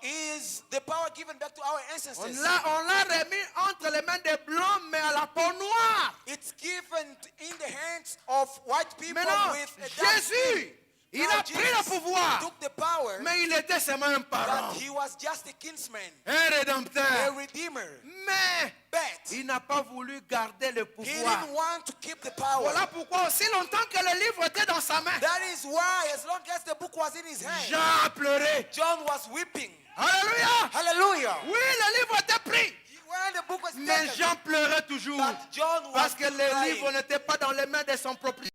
Is the power given back to our On ancestors? l'a remis entre les mains des blancs, mais à la peau noire. It's given in the hands of white people Maintenant, with a dark skin. Jésus, il Now a pris le Jesus pouvoir, took the power, mais il était seulement un parent, but he was just a kinsman, un a rédempteur. redeemer. Mais But il n'a pas voulu garder le he pouvoir. didn't want to keep the power. Voilà pourquoi aussi longtemps que le livre était dans sa main, That is why, as long as the book was in his hand, Jean a pleuré. John was weeping. Alléluia. Hallelujah. Oui, le livre était pris, When the book was mais taken, Jean pleurait toujours. but John was Parce que le crying. livre n'était pas dans les mains de son propriétaire.